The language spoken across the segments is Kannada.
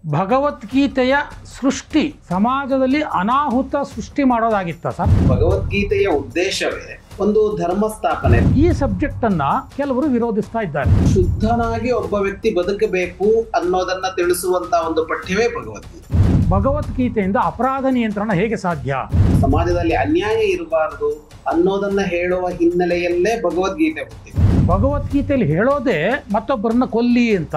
ಭಗವದ್ಗೀತೆಯ ಸೃಷ್ಟಿ ಸಮಾಜದಲ್ಲಿ ಅನಾಹುತ ಸೃಷ್ಟಿ ಮಾಡೋದಾಗಿತ್ತ ಸರ್? ಭಗವದ್ಗೀತೆಯ ಉದ್ದೇಶವೇ ಒಂದು ಧರ್ಮ ಸ್ಥಾಪನೆ. ಈ ಸಬ್ಜೆಕ್ಟ್ ಅನ್ನ ಕೆಲವರು ವಿರೋಧಿಸ್ತಾ ಇದ್ದಾರೆ. ಶುದ್ಧನಾಗಿ ಒಬ್ಬ ವ್ಯಕ್ತಿ ಬದುಕಬೇಕು ಅನ್ನೋದನ್ನ ತಿಳಿಸುವಂತ ಒಂದು ಪಠ್ಯವೇ ಭಗವದ್ಗೀತೆ. ಭಗವದ್ಗೀತೆಯಿಂದ ಅಪರಾಧ ನಿಯಂತ್ರಣ ಹೇಗೆ ಸಾಧ್ಯ? ಸಮಾಜದಲ್ಲಿ ಅನ್ಯಾಯ ಇರಬಾರದು ಅನ್ನೋದನ್ನ ಹೇಳುವ ಹಿನ್ನೆಲೆಯಲ್ಲೇ ಭಗವದ್ಗೀತೆ ಹುಟ್ಟಿದೆ. ಭಗವದ್ಗೀತೆಯಲ್ಲಿ ಹೇಳೋದೇ ಮತ್ತೊಬ್ಬರನ್ನ ಕೊಲ್ಲಿ ಅಂತ.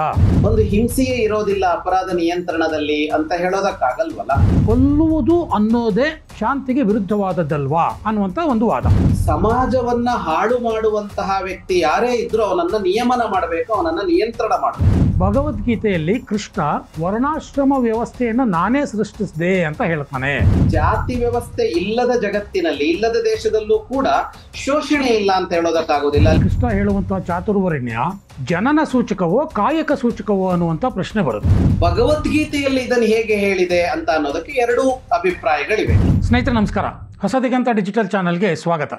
ಒಂದು ಹಿಂಸೆಯೇ ಇರೋದಿಲ್ಲ ಅಪರಾಧ ನಿಯಂತ್ರಣದಲ್ಲಿ ಅಂತ ಹೇಳೋದಕ್ಕಾಗಲ್ವಲ್ಲ. ಕೊಲ್ಲುವುದು ಅನ್ನೋದೇ ಶಾಂತಿಗೆ ವಿರುದ್ಧವಾದದ್ದಲ್ವಾ ಅನ್ನುವಂತ ಒಂದು ವಾದ. ಸಮಾಜವನ್ನ ಹಾಳು ಮಾಡುವಂತಹ ವ್ಯಕ್ತಿ ಯಾರೇ ಇದ್ರೂ ಅವನನ್ನ ನಿಯಮನ ಮಾಡಬೇಕು, ಅವನನ್ನ ನಿಯಂತ್ರಣ ಮಾಡಬೇಕು. ಭಗವದ್ಗೀತೆಯಲ್ಲಿ ಕೃಷ್ಣ ವರ್ಣಾಶ್ರಮ ವ್ಯವಸ್ಥೆಯನ್ನು ನಾನೇ ಸೃಷ್ಟಿಸಿದೆ ಅಂತ ಹೇಳ್ತಾನೆ. ಜಾತಿ ವ್ಯವಸ್ಥೆ ಇಲ್ಲದ ಜಗತ್ತಿನಲ್ಲಿ, ಇಲ್ಲದ ದೇಶದಲ್ಲೂ ಕೂಡ ಶೋಷಣೆ ಇಲ್ಲ ಅಂತ ಹೇಳೋದಕ್ಕಾಗೋದಿಲ್ಲ. ಕೃಷ್ಣ ಹೇಳುವಂತಹ ಚಾತುರ್ವರ್ಣ್ಯ ಜನನ ಸೂಚಕವೋ ಕಾಯಕ ಸೂಚಕವೋ ಅನ್ನುವಂತ ಪ್ರಶ್ನೆ ಬರುತ್ತೆ. ಭಗವದ್ಗೀತೆಯಲ್ಲಿ ಇದನ್ನು ಹೇಗೆ ಹೇಳಿದೆ ಅಂತ ಅನ್ನೋದಕ್ಕೆ ಎರಡು ಅಭಿಪ್ರಾಯಗಳಿವೆ. ಸ್ನೇಹಿತರೆ ನಮಸ್ಕಾರ, ಹೊಸ ದಿಗಂತ ಡಿಜಿಟಲ್ ಚಾನೆಲ್ಗೆ ಸ್ವಾಗತ.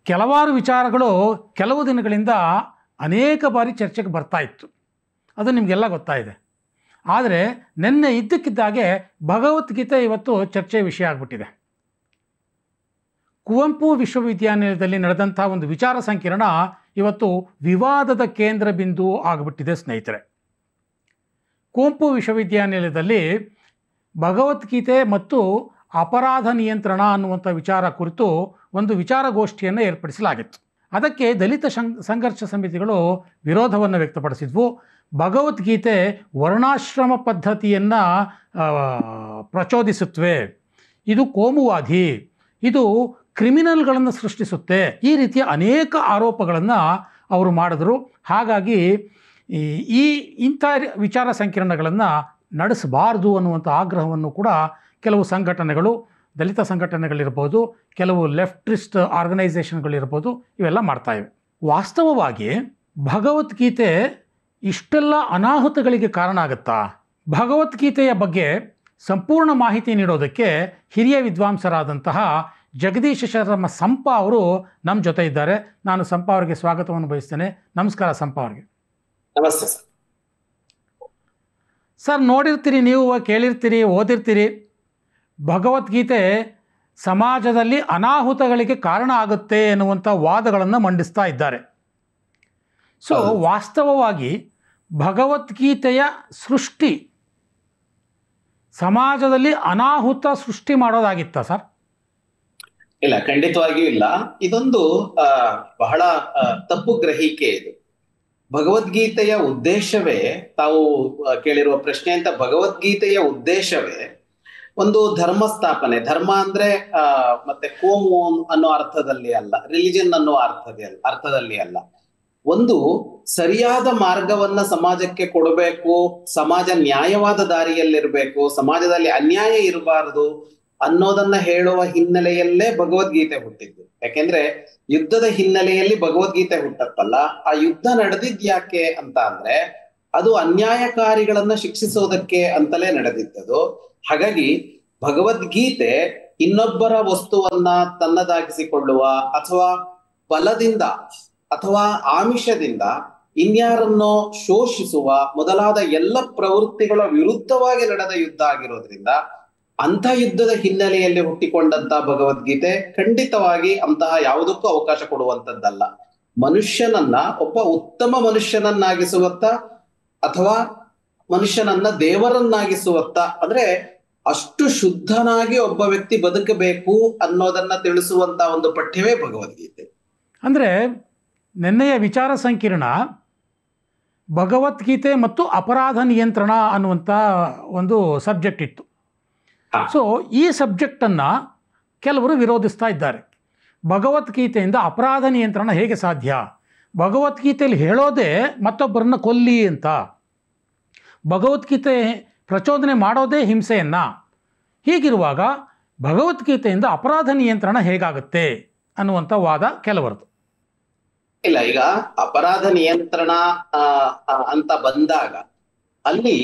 ಕೆಲವಾರು ವಿಚಾರಗಳು ಕೆಲವು ದಿನಗಳಿಂದ ಅನೇಕ ಬಾರಿ ಚರ್ಚೆಗೆ ಬರ್ತಾ ಇತ್ತು, ಅದು ನಿಮಗೆಲ್ಲ ಗೊತ್ತಾಯಿದೆ. ಆದರೆ ನಿನ್ನೆ ಇದ್ದಕ್ಕಿದ್ದಾಗೆ ಭಗವದ್ಗೀತೆ ಇವತ್ತು ಚರ್ಚೆ ವಿಷಯ ಆಗಿಬಿಟ್ಟಿದೆ. ಕುವೆಂಪು ವಿಶ್ವವಿದ್ಯಾನಿಲಯದಲ್ಲಿ ನಡೆದಂಥ ಒಂದು ವಿಚಾರ ಸಂಕಿರಣ ಇವತ್ತು ವಿವಾದದ ಕೇಂದ್ರ ಬಿಂದು ಆಗಿಬಿಟ್ಟಿದೆ. ಸ್ನೇಹಿತರೆ, ಕುವೆಂಪು ವಿಶ್ವವಿದ್ಯಾನಿಲಯದಲ್ಲಿ ಭಗವದ್ಗೀತೆ ಮತ್ತು ಅಪರಾಧ ನಿಯಂತ್ರಣ ಅನ್ನುವಂಥ ವಿಚಾರ ಕುರಿತು ಒಂದು ವಿಚಾರಗೋಷ್ಠಿಯನ್ನು ಏರ್ಪಡಿಸಲಾಗಿತ್ತು. ಅದಕ್ಕೆ ದಲಿತ ಸಂಘರ್ಷ ಸಮಿತಿಗಳು ವಿರೋಧವನ್ನು ವ್ಯಕ್ತಪಡಿಸಿದ್ವು. ಭಗವದ್ಗೀತೆ ವರ್ಣಾಶ್ರಮ ಪದ್ಧತಿಯನ್ನು ಪ್ರಚೋದಿಸುತ್ತವೆ, ಇದು ಕೋಮುವಾದಿ, ಇದು ಕ್ರಿಮಿನಲ್ಗಳನ್ನು ಸೃಷ್ಟಿಸುತ್ತೆ, ಈ ರೀತಿಯ ಅನೇಕ ಆರೋಪಗಳನ್ನು ಅವರು ಮಾಡಿದ್ರು. ಹಾಗಾಗಿ ಇಂಥ ವಿಚಾರ ಸಂಕಿರಣಗಳನ್ನು ನಡೆಸಬಾರ್ದು ಅನ್ನುವಂಥ ಆಗ್ರಹವನ್ನು ಕೂಡ ಕೆಲವು ಸಂಘಟನೆಗಳು, ದಲಿತ ಸಂಘಟನೆಗಳಿರ್ಬೋದು, ಕೆಲವು ಲೆಫ್ಟಿಸ್ಟ್ ಆರ್ಗನೈಸೇಷನ್ಗಳಿರ್ಬೋದು, ಇವೆಲ್ಲ ಮಾಡ್ತಾಯಿವೆ. ವಾಸ್ತವವಾಗಿ ಭಗವದ್ಗೀತೆ ಇಷ್ಟೆಲ್ಲ ಅನಾಹುತಗಳಿಗೆ ಕಾರಣ ಆಗುತ್ತಾ? ಭಗವದ್ಗೀತೆಯ ಬಗ್ಗೆ ಸಂಪೂರ್ಣ ಮಾಹಿತಿ ನೀಡೋದಕ್ಕೆ ಹಿರಿಯ ವಿದ್ವಾಂಸರಾದಂತಹ ಜಗದೀಶ ಶರ್ಮ ಸಂಪ ಅವರು ನಮ್ಮ ಜೊತೆ ಇದ್ದಾರೆ. ನಾನು ಸಂಪ ಅವರಿಗೆ ಸ್ವಾಗತವನ್ನು ಬಯಸ್ತೇನೆ. ನಮಸ್ಕಾರ ಸಂಪ ಅವರಿಗೆ. ನಮಸ್ತೆ ಸರ್. ಸರ್, ನೋಡಿರ್ತೀರಿ, ನೀವು ಕೇಳಿರ್ತೀರಿ, ಓದಿರ್ತೀರಿ, ಭಗವದ್ಗೀತೆ ಸಮಾಜದಲ್ಲಿ ಅನಾಹುತಗಳಿಗೆ ಕಾರಣ ಆಗುತ್ತೆ ಎನ್ನುವಂಥ ವಾದಗಳನ್ನು ಮಂಡಿಸ್ತಾ ಇದ್ದಾರೆ. ಸೊ ವಾಸ್ತವವಾಗಿ ಭಗವದ್ಗೀತೆಯ ಸೃಷ್ಟಿ ಸಮಾಜದಲ್ಲಿ ಅನಾಹುತ ಸೃಷ್ಟಿ ಮಾಡೋದಾಗಿತ್ತ ಸರ್? ಇಲ್ಲ, ಖಂಡಿತವಾಗಿಯೂ ಇಲ್ಲ. ಇದೊಂದು ಬಹಳ ತಪ್ಪು ಗ್ರಹಿಕೆ. ಇದು ಭಗವದ್ಗೀತೆಯ ಉದ್ದೇಶವೇ, ತಾವು ಕೇಳಿರುವ ಪ್ರಶ್ನೆ ಅಂತ, ಭಗವದ್ಗೀತೆಯ ಉದ್ದೇಶವೇ ಒಂದು ಧರ್ಮ ಸ್ಥಾಪನೆ. ಧರ್ಮ ಅಂದ್ರೆ ಮತ್ತೆ ಕೋಮು ಅನ್ನೋ ಅರ್ಥದಲ್ಲಿ ಅಲ್ಲ, ರಿಲಿಜನ್ ಅನ್ನೋ ಅರ್ಥದಲ್ಲಿ ಅಲ್ಲ. ಒಂದು ಸರಿಯಾದ ಮಾರ್ಗವನ್ನ ಸಮಾಜಕ್ಕೆ ಕೊಡಬೇಕು, ಸಮಾಜ ನ್ಯಾಯವಾದ ದಾರಿಯಲ್ಲಿರ್ಬೇಕು, ಸಮಾಜದಲ್ಲಿ ಅನ್ಯಾಯ ಇರಬಾರದು ಅನ್ನೋದನ್ನ ಹೇಳುವ ಹಿನ್ನೆಲೆಯಲ್ಲೇ ಭಗವದ್ಗೀತೆ ಹುಟ್ಟಿದ್ದು. ಯಾಕೆಂದ್ರೆ ಯುದ್ಧದ ಹಿನ್ನೆಲೆಯಲ್ಲಿ ಭಗವದ್ಗೀತೆ ಹುಟ್ಟತ್ತಲ್ಲ. ಆ ಯುದ್ಧ ನಡೆದಿದ್ಯಾಕೆ ಅಂತ ಅಂದ್ರೆ ಅದು ಅನ್ಯಾಯಕಾರಿಗಳನ್ನ ಶಿಕ್ಷಿಸೋದಕ್ಕೆ ಅಂತಲೇ ನಡೆದಿದ್ದದು. ಹಾಗಾಗಿ ಭಗವದ್ಗೀತೆ ಇನ್ನೊಬ್ಬರ ವಸ್ತುವನ್ನ ತನ್ನದಾಗಿಸಿಕೊಳ್ಳುವ ಅಥವಾ ಬಲದಿಂದ ಅಥವಾ ಆಮಿಷದಿಂದ ಇನ್ಯಾರನ್ನೋ ಶೋಷಿಸುವ ಮೊದಲಾದ ಎಲ್ಲ ಪ್ರವೃತ್ತಿಗಳ ವಿರುದ್ಧವಾಗಿ ನಡೆದ ಯುದ್ಧ ಆಗಿರೋದ್ರಿಂದ ಅಂಥ ಯುದ್ಧದ ಹಿನ್ನೆಲೆಯಲ್ಲಿ ಹುಟ್ಟಿಕೊಂಡಂತ ಭಗವದ್ಗೀತೆ ಖಂಡಿತವಾಗಿ ಅಂತಹ ಯಾವುದಕ್ಕೂ ಅವಕಾಶ ಕೊಡುವಂಥದ್ದಲ್ಲ. ಮನುಷ್ಯನನ್ನ ಒಬ್ಬ ಉತ್ತಮ ಮನುಷ್ಯನನ್ನಾಗಿಸುವತ್ತ ಅಥವಾ ಮನುಷ್ಯನನ್ನ ದೇವರನ್ನಾಗಿಸುವತ್ತ, ಅಂದ್ರೆ ಅಷ್ಟು ಶುದ್ಧನಾಗಿ ಒಬ್ಬ ವ್ಯಕ್ತಿ ಬದುಕಬೇಕು ಅನ್ನೋದನ್ನ ತಿಳಿಸುವಂತ ಒಂದು ಪಠ್ಯವೇ ಭಗವದ್ಗೀತೆ. ಅಂದರೆ ನಿನ್ನೆಯ ವಿಚಾರ ಸಂಕಿರಣ ಭಗವದ್ಗೀತೆ ಮತ್ತು ಅಪರಾಧ ನಿಯಂತ್ರಣ ಅನ್ನುವಂಥ ಒಂದು ಸಬ್ಜೆಕ್ಟ್ ಇತ್ತು. ಸೊ ಈ ಸಬ್ಜೆಕ್ಟನ್ನು ಕೆಲವರು ವಿರೋಧಿಸ್ತಾ ಇದ್ದಾರೆ. ಭಗವದ್ಗೀತೆಯಿಂದ ಅಪರಾಧ ನಿಯಂತ್ರಣ ಹೇಗೆ ಸಾಧ್ಯ? ಭಗವದ್ಗೀತೆಯಲ್ಲಿ ಹೇಳೋದೇ ಮತ್ತೊಬ್ಬರನ್ನ ಕೊಲ್ಲಿ ಅಂತ, ಭಗವದ್ಗೀತೆ ಪ್ರಚೋದನೆ ಮಾಡೋದೇ ಹಿಂಸೆಯನ್ನು. ಹೀಗಿರುವಾಗ ಭಗವದ್ಗೀತೆಯಿಂದ ಅಪರಾಧ ನಿಯಂತ್ರಣ ಹೇಗಾಗುತ್ತೆ ಅನ್ನುವಂಥ ವಾದ ಕೆಲವರದು. ಇಲ್ಲ, ಈಗ ಅಪರಾಧ ನಿಯಂತ್ರಣ ಅಂತ ಬಂದಾಗ ಅಲ್ಲಿ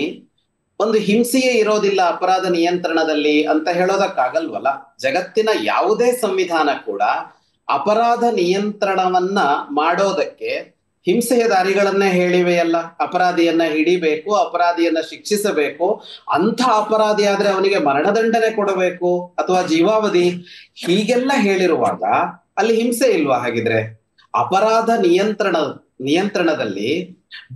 ಒಂದು ಹಿಂಸೆಯೇ ಇರೋದಿಲ್ಲ ಅಪರಾಧ ನಿಯಂತ್ರಣದಲ್ಲಿ ಅಂತ ಹೇಳೋದಕ್ಕಾಗಲ್ವಲ್ಲ. ಜಗತ್ತಿನ ಯಾವುದೇ ಸಂವಿಧಾನ ಕೂಡ ಅಪರಾಧ ನಿಯಂತ್ರಣವನ್ನ ಮಾಡೋದಕ್ಕೆ ಹಿಂಸೆಯ ದಾರಿಗಳನ್ನೇ ಹೇಳಿವೆಯಲ್ಲ. ಅಪರಾಧಿಯನ್ನ ಹಿಡಿಬೇಕು, ಅಪರಾಧಿಯನ್ನ ಶಿಕ್ಷಿಸಬೇಕು, ಅಂಥ ಅಪರಾಧಿ ಆದ್ರೆ ಅವನಿಗೆ ಮರಣದಂಡನೆ ಕೊಡಬೇಕು ಅಥವಾ ಜೀವಾವಧಿ, ಹೀಗೆಲ್ಲ ಹೇಳಿರುವಾಗ ಅಲ್ಲಿ ಹಿಂಸೆ ಇಲ್ವಾ? ಹಾಗಿದ್ರೆ ಅಪರಾಧ ನಿಯಂತ್ರಣದಲ್ಲಿ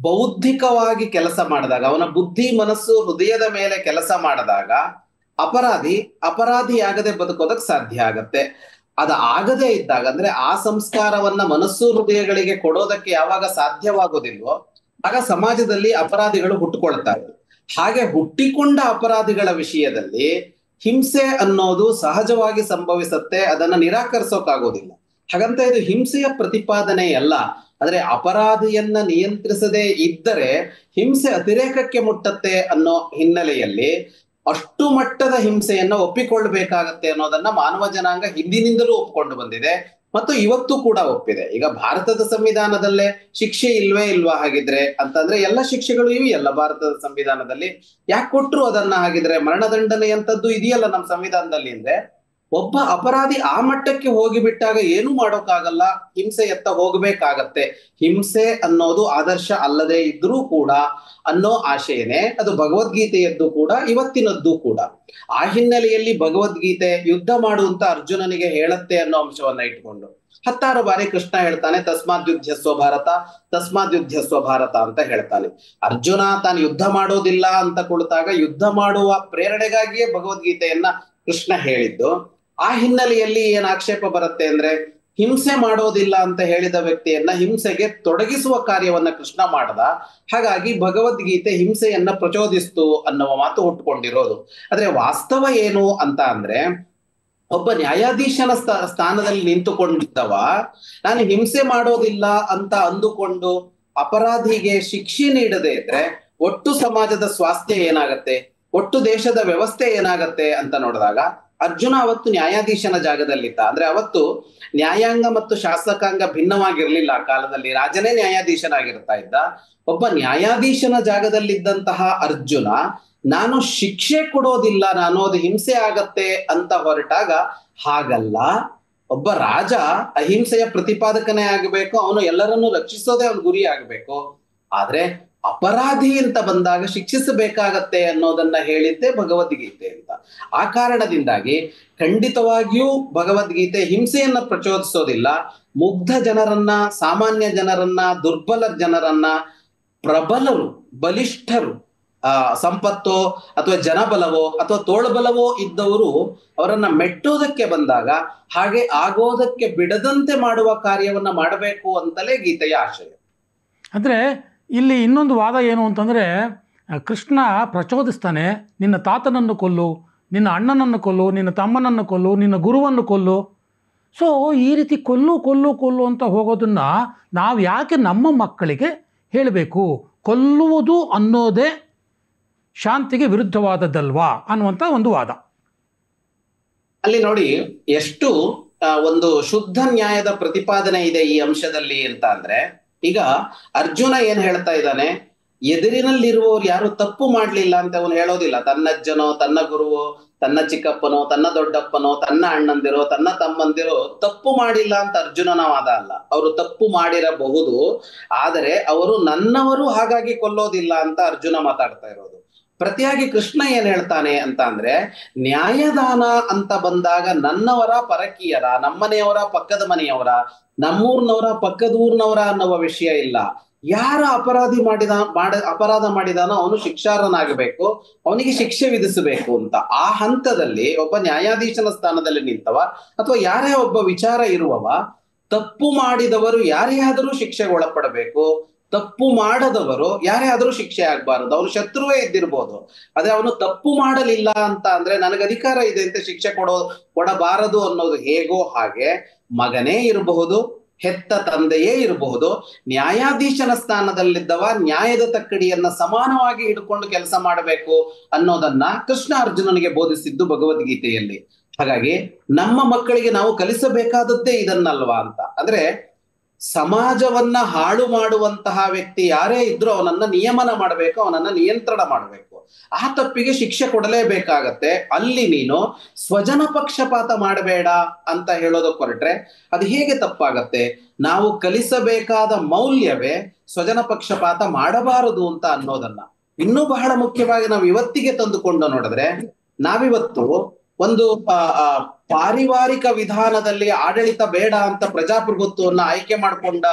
ಬೌದ್ಧಿಕವಾಗಿ ಕೆಲಸ ಮಾಡಿದಾಗ, ಅವನ ಬುದ್ಧಿ ಮನಸ್ಸು ಹೃದಯದ ಮೇಲೆ ಕೆಲಸ ಮಾಡಿದಾಗ ಅಪರಾಧಿಯಾಗದೆ ಬದುಕೋದಕ್ ಸಾಧ್ಯ ಆಗತ್ತೆ. ಅದ ಆಗದೇ ಇದ್ದಾಗ, ಅಂದ್ರೆ ಆ ಸಂಸ್ಕಾರವನ್ನ ಮನಸ್ಸು ಹೃದಯಗಳಿಗೆ ಕೊಡೋದಕ್ಕೆ ಯಾವಾಗ ಸಾಧ್ಯವಾಗೋದಿಲ್ವೋ ಆಗ ಸಮಾಜದಲ್ಲಿ ಅಪರಾಧಿಗಳು ಹುಟ್ಟುಕೊಳ್ತಾರೆ. ಹಾಗೆ ಹುಟ್ಟಿಕೊಂಡ ಅಪರಾಧಿಗಳ ವಿಷಯದಲ್ಲಿ ಹಿಂಸೆ ಅನ್ನೋದು ಸಹಜವಾಗಿ ಸಂಭವಿಸತ್ತೆ, ಅದನ್ನ ನಿರಾಕರಿಸೋಕಾಗೋದಿಲ್ಲ. ಹಾಗಂತ ಇದು ಹಿಂಸೆಯ ಪ್ರತಿಪಾದನೆ ಅಲ್ಲ. ಆದ್ರೆ ಅಪರಾಧಿಯನ್ನ ನಿಯಂತ್ರಿಸದೇ ಇದ್ದರೆ ಹಿಂಸೆ ಅತಿರೇಕಕ್ಕೆ ಮುಟ್ಟತ್ತೆ ಅನ್ನೋ ಹಿನ್ನೆಲೆಯಲ್ಲಿ ಅಷ್ಟು ಮಟ್ಟದ ಹಿಂಸೆಯನ್ನ ಒಪ್ಪಿಕೊಳ್ಬೇಕಾಗತ್ತೆ ಅನ್ನೋದನ್ನ ಮಾನವ ಜನಾಂಗ ಹಿಂದಿನಿಂದಲೂ ಒಪ್ಪಿಕೊಂಡು ಬಂದಿದೆ ಮತ್ತು ಇವತ್ತು ಕೂಡ ಒಪ್ಪಿದೆ. ಈಗ ಭಾರತದ ಸಂವಿಧಾನದಲ್ಲೇ ಶಿಕ್ಷೆ ಇಲ್ವಾ ಹಾಗಿದ್ರೆ ಅಂತಂದ್ರೆ ಎಲ್ಲ ಶಿಕ್ಷೆಗಳು ಇವೆಯಲ್ಲ ಭಾರತದ ಸಂವಿಧಾನದಲ್ಲಿ. ಯಾಕೆ ಕೊಟ್ರು ಅದನ್ನ? ಹಾಗಿದ್ರೆ ಮರಣದಂಡನೆಯಂತದ್ದು ಇದೆಯಲ್ಲ ನಮ್ಮ ಸಂವಿಧಾನದಲ್ಲಿ. ಅಂದ್ರೆ ಒಬ್ಬ ಅಪರಾಧಿ ಆ ಮಟ್ಟಕ್ಕೆ ಹೋಗಿಬಿಟ್ಟಾಗ ಏನು ಮಾಡೋಕ್ಕಾಗಲ್ಲ, ಹಿಂಸೆ ಎತ್ತ ಹೋಗ್ಬೇಕಾಗತ್ತೆ. ಹಿಂಸೆ ಅನ್ನೋದು ಆದರ್ಶ ಅಲ್ಲದೆ ಇದ್ರೂ ಕೂಡ ಅನ್ನೋ ಆಶಯನೇ ಅದು ಭಗವದ್ಗೀತೆಯದ್ದು ಕೂಡ ಇವತ್ತಿನದ್ದು ಕೂಡ. ಆ ಹಿನ್ನೆಲೆಯಲ್ಲಿ ಭಗವದ್ಗೀತೆ ಯುದ್ಧ ಮಾಡುವಂತ ಅರ್ಜುನನಿಗೆ ಹೇಳತ್ತೆ ಅನ್ನೋ ಅಂಶವನ್ನ ಇಟ್ಕೊಂಡು 10 ಬಾರಿ ಕೃಷ್ಣ ಹೇಳ್ತಾನೆ ತಸ್ಮಾದ್ಯುಧ್ಯಸ್ವ ಭಾರತ, ತಸ್ಮಾದ್ಯುಧ್ಯಸ್ವ ಭಾರತ ಅಂತ ಹೇಳ್ತಾನೆ. ಅರ್ಜುನ ತಾನು ಯುದ್ಧ ಮಾಡೋದಿಲ್ಲ ಅಂತ ಕುಳಿತಾಗ ಯುದ್ಧ ಮಾಡುವ ಪ್ರೇರಣೆಗಾಗಿಯೇ ಭಗವದ್ಗೀತೆಯನ್ನ ಕೃಷ್ಣ ಹೇಳಿದ್ದು. ಆ ಹಿನ್ನೆಲೆಯಲ್ಲಿ ಏನ್ ಆಕ್ಷೇಪ ಬರುತ್ತೆ ಅಂದ್ರೆ, ಹಿಂಸೆ ಮಾಡೋದಿಲ್ಲ ಅಂತ ಹೇಳಿದ ವ್ಯಕ್ತಿಯನ್ನ ಹಿಂಸೆಗೆ ತೊಡಗಿಸುವ ಕಾರ್ಯವನ್ನ ಕೃಷ್ಣ ಮಾಡದ, ಹಾಗಾಗಿ ಭಗವದ್ಗೀತೆ ಹಿಂಸೆಯನ್ನ ಪ್ರಚೋದಿಸ್ತು ಅನ್ನುವ ಮಾತು ಹುಟ್ಟುಕೊಂಡಿರೋದು. ಆದ್ರೆ ವಾಸ್ತವ ಏನು ಅಂತ ಅಂದ್ರೆ, ಒಬ್ಬ ನ್ಯಾಯಾಧೀಶನ ಸ್ಥಾನದಲ್ಲಿ ನಿಂತುಕೊಂಡಿದ್ದವ ನಾನು ಹಿಂಸೆ ಮಾಡೋದಿಲ್ಲ ಅಂತ ಅಂದುಕೊಂಡು ಅಪರಾಧಿಗೆ ಶಿಕ್ಷೆ ನೀಡದೇ ಇದ್ರೆ ಒಟ್ಟು ಸಮಾಜದ ಸ್ವಾಸ್ಥ್ಯ ಏನಾಗತ್ತೆ, ಒಟ್ಟು ದೇಶದ ವ್ಯವಸ್ಥೆ ಏನಾಗತ್ತೆ ಅಂತ ನೋಡಿದಾಗ ಅರ್ಜುನ ಅವತ್ತು ನ್ಯಾಯಾಧೀಶನ ಜಾಗದಲ್ಲಿದ್ದ. ಅಂದ್ರೆ ಅವತ್ತು ನ್ಯಾಯಾಂಗ ಮತ್ತು ಶಾಸಕಾಂಗ ಭಿನ್ನವಾಗಿರ್ಲಿಲ್ಲ. ಆ ಕಾಲದಲ್ಲಿ ರಾಜನೇ ನ್ಯಾಯಾಧೀಶನಾಗಿರ್ತಾ ಇದ್ದ. ಒಬ್ಬ ನ್ಯಾಯಾಧೀಶನ ಜಾಗದಲ್ಲಿದ್ದಂತಹ ಅರ್ಜುನ ನಾನು ಶಿಕ್ಷೆ ಕೊಡೋದಿಲ್ಲ, ನಾನು ಅದು ಹಿಂಸೆ ಆಗತ್ತೆ ಅಂತ ಹೊರಟಾಗ ಹಾಗಲ್ಲ. ಒಬ್ಬ ರಾಜ ಅಹಿಂಸೆಯ ಪ್ರತಿಪಾದಕನೇ ಆಗಬೇಕು, ಅವನು ಎಲ್ಲರನ್ನೂ ರಕ್ಷಿಸೋದೇ ಅವನ ಗುರಿ ಆಗಬೇಕು. ಆದ್ರೆ ಅಪರಾಧಿ ಅಂತ ಬಂದಾಗ ಶಿಕ್ಷಿಸಬೇಕಾಗತ್ತೆ ಅನ್ನೋದನ್ನ ಹೇಳಿದ್ದೆ ಭಗವದ್ಗೀತೆ ಅಂತ. ಆ ಕಾರಣದಿಂದಾಗಿ ಖಂಡಿತವಾಗಿಯೂ ಭಗವದ್ಗೀತೆ ಹಿಂಸೆಯನ್ನ ಪ್ರಚೋದಿಸೋದಿಲ್ಲ. ಮುಗ್ಧ ಜನರನ್ನ, ಸಾಮಾನ್ಯ ಜನರನ್ನ, ದುರ್ಬಲ ಜನರನ್ನ, ಪ್ರಬಲರು ಬಲಿಷ್ಠರು ಸಂಪತ್ತೋ ಅಥವಾ ಜನಬಲವೋ ಅಥವಾ ತೋಳ್ಬಲವೋ ಇದ್ದವರು ಅವರನ್ನ ಮೆಟ್ಟೋದಕ್ಕೆ ಬಂದಾಗ ಹಾಗೆ ಆಗೋದಕ್ಕೆ ಬಿಡದಂತೆ ಮಾಡುವ ಕಾರ್ಯವನ್ನ ಮಾಡಬೇಕು ಅಂತಲೇ ಗೀತೆಯ ಆಶಯ. ಅಂದ್ರೆ ಇಲ್ಲಿ ಇನ್ನೊಂದು ವಾದ ಏನು ಅಂತಂದರೆ, ಕೃಷ್ಣ ಪ್ರಚೋದಿಸ್ತಾನೆ, ನಿನ್ನ ತಾತನನ್ನು ಕೊಲ್ಲು, ನಿನ್ನ ಅಣ್ಣನನ್ನು ಕೊಲ್ಲು, ನಿನ್ನ ತಮ್ಮನನ್ನು ಕೊಲ್ಲು, ನಿನ್ನ ಗುರುವನ್ನು ಕೊಲ್ಲು. ಸೊ ಈ ರೀತಿ ಕೊಲ್ಲು ಅಂತ ಹೋಗೋದನ್ನು ನಾವು ಯಾಕೆ ನಮ್ಮ ಮಕ್ಕಳಿಗೆ ಹೇಳಬೇಕು? ಕೊಲ್ಲುವುದು ಅನ್ನೋದೇ ಶಾಂತಿಗೆ ವಿರುದ್ಧವಾದದ್ದಲ್ವಾ ಅನ್ನುವಂಥ ಒಂದು ವಾದ. ಅಲ್ಲಿ ನೋಡಿ ಎಷ್ಟು ಒಂದು ಶುದ್ಧ ನ್ಯಾಯದ ಪ್ರತಿಪಾದನೆ ಇದೆ ಈ ಅಂಶದಲ್ಲಿ ಅಂತ ಅಂದ್ರೆ, ಈಗ ಅರ್ಜುನ ಏನ್ ಹೇಳ್ತಾ ಇದ್ದಾನೆ, ಎದುರಿನಲ್ಲಿರುವವರು ಯಾರು ತಪ್ಪು ಮಾಡ್ಲಿಲ್ಲ ಅಂತ ಅವನು ಹೇಳೋದಿಲ್ಲ. ತನ್ನಜ್ಜನೋ, ತನ್ನ ಗುರುವೋ, ತನ್ನ ಚಿಕ್ಕಪ್ಪನೋ, ತನ್ನ ದೊಡ್ಡಪ್ಪನೋ, ತನ್ನ ಅಣ್ಣಂದಿರೋ, ತನ್ನ ತಮ್ಮಂದಿರೋ ತಪ್ಪು ಮಾಡಿಲ್ಲ ಅಂತ ಅರ್ಜುನನ ವಾದ ಅಲ್ಲ. ಅವರು ತಪ್ಪು ಮಾಡಿರಬಹುದು, ಆದರೆ ಅವರು ನನ್ನವರು, ಹಾಗಾಗಿ ಕೊಲ್ಲೋದಿಲ್ಲ ಅಂತ ಅರ್ಜುನ ಮಾತಾಡ್ತಾ ಇರೋದು. ಪ್ರತಿಯಾಗಿ ಕೃಷ್ಣ ಏನ್ ಹೇಳ್ತಾನೆ ಅಂತ ಅಂದ್ರೆ, ನ್ಯಾಯದಾನ ಅಂತ ಬಂದಾಗ ನನ್ನವರ ಪರಕೀಯರ, ನಮ್ಮನೆಯವರ ಪಕ್ಕದ ಮನೆಯವರ, ನಮ್ಮೂರ್ನವರ ಪಕ್ಕದ ಊರ್ನವರ ಅನ್ನುವ ವಿಷಯ ಇಲ್ಲ. ಯಾರ ಅಪರಾಧ ಮಾಡಿದಾನೋ ಅವನು ಶಿಕ್ಷಾರ್ಹನಾಗಬೇಕು, ಅವನಿಗೆ ಶಿಕ್ಷೆ ವಿಧಿಸಬೇಕು ಅಂತ. ಆ ಹಂತದಲ್ಲಿ ಒಬ್ಬ ನ್ಯಾಯಾಧೀಶನ ಸ್ಥಾನದಲ್ಲಿ ನಿಂತವ ಅಥವಾ ಯಾರೇ ಒಬ್ಬ ವಿಚಾರ ಇರುವವ, ತಪ್ಪು ಮಾಡಿದವರು ಯಾರೇ ಆದರೂ ಶಿಕ್ಷೆಗೆ ಒಳಪಡಬೇಕು, ತಪ್ಪು ಮಾಡದವರು ಯಾರೇ ಆದ್ರೂ ಶಿಕ್ಷೆ ಆಗ್ಬಾರದು. ಅವನು ಶತ್ರುವೇ ಇದ್ದಿರ್ಬೋದು, ಆದ್ರೆ ಅವನು ತಪ್ಪು ಮಾಡಲಿಲ್ಲ ಅಂತ ಅಂದ್ರೆ ನನಗೆ ಅಧಿಕಾರ ಇದೆ ಅಂತ ಶಿಕ್ಷೆ ಕೊಡಬಾರದು ಅನ್ನೋದು ಹೇಗೋ ಹಾಗೆ ಮಗನೇ ಇರಬಹುದು, ಹೆತ್ತ ತಂದೆಯೇ ಇರಬಹುದು, ನ್ಯಾಯಾಧೀಶನ ಸ್ಥಾನದಲ್ಲಿದ್ದವ ನ್ಯಾಯದ ತಕ್ಕಡಿಯನ್ನ ಸಮಾನವಾಗಿ ಹಿಡ್ಕೊಂಡು ಕೆಲಸ ಮಾಡಬೇಕು ಅನ್ನೋದನ್ನ ಕೃಷ್ಣ ಅರ್ಜುನನಿಗೆ ಬೋಧಿಸಿದ್ದು ಭಗವದ್ಗೀತೆಯಲ್ಲಿ. ಹಾಗಾಗಿ ನಮ್ಮ ಮಕ್ಕಳಿಗೆ ನಾವು ಕಲಿಸಬೇಕಾದದ್ದೇ ಇದನ್ನಲ್ವಾ ಅಂತ. ಅಂದ್ರೆ ಸಮಾಜವನ್ನ ಹಾಳು ಮಾಡುವಂತಹ ವ್ಯಕ್ತಿ ಯಾರೇ ಇದ್ರೂ ಅವನನ್ನ ನಿಯಮನ ಮಾಡಬೇಕು, ಅವನನ್ನ ನಿಯಂತ್ರಣ ಮಾಡಬೇಕು. ಆ ತಪ್ಪಿಗೆ ಶಿಕ್ಷೆ ಕೊಡಲೇಬೇಕಾಗತ್ತೆ. ಅಲ್ಲಿ ನೀನು ಸ್ವಜನ ಪಕ್ಷಪಾತ ಮಾಡಬೇಡ ಅಂತ ಹೇಳೋದಕ್ಕೆ ಹೊರಟ್ರೆ ಅದು ಹೇಗೆ ತಪ್ಪಾಗತ್ತೆ? ನಾವು ಕಲಿಸಬೇಕಾದ ಮೌಲ್ಯವೇ ಸ್ವಜನ ಪಕ್ಷಪಾತ ಮಾಡಬಾರದು ಅಂತ ಅನ್ನೋದನ್ನ ಇನ್ನೂ ಬಹಳ ಮುಖ್ಯವಾಗಿ ನಾವು ಇವತ್ತಿಗೆ ತಂದುಕೊಂಡು ನೋಡಿದ್ರೆ, ನಾವಿವತ್ತು ಒಂದು ಪಾರಿವಾರಿಕ ವಿಧಾನದಲ್ಲಿ ಆಡಳಿತ ಬೇಡ ಅಂತ ಪ್ರಜಾಪ್ರಭುತ್ವವನ್ನ ಆಯ್ಕೆ ಮಾಡಿಕೊಂಡ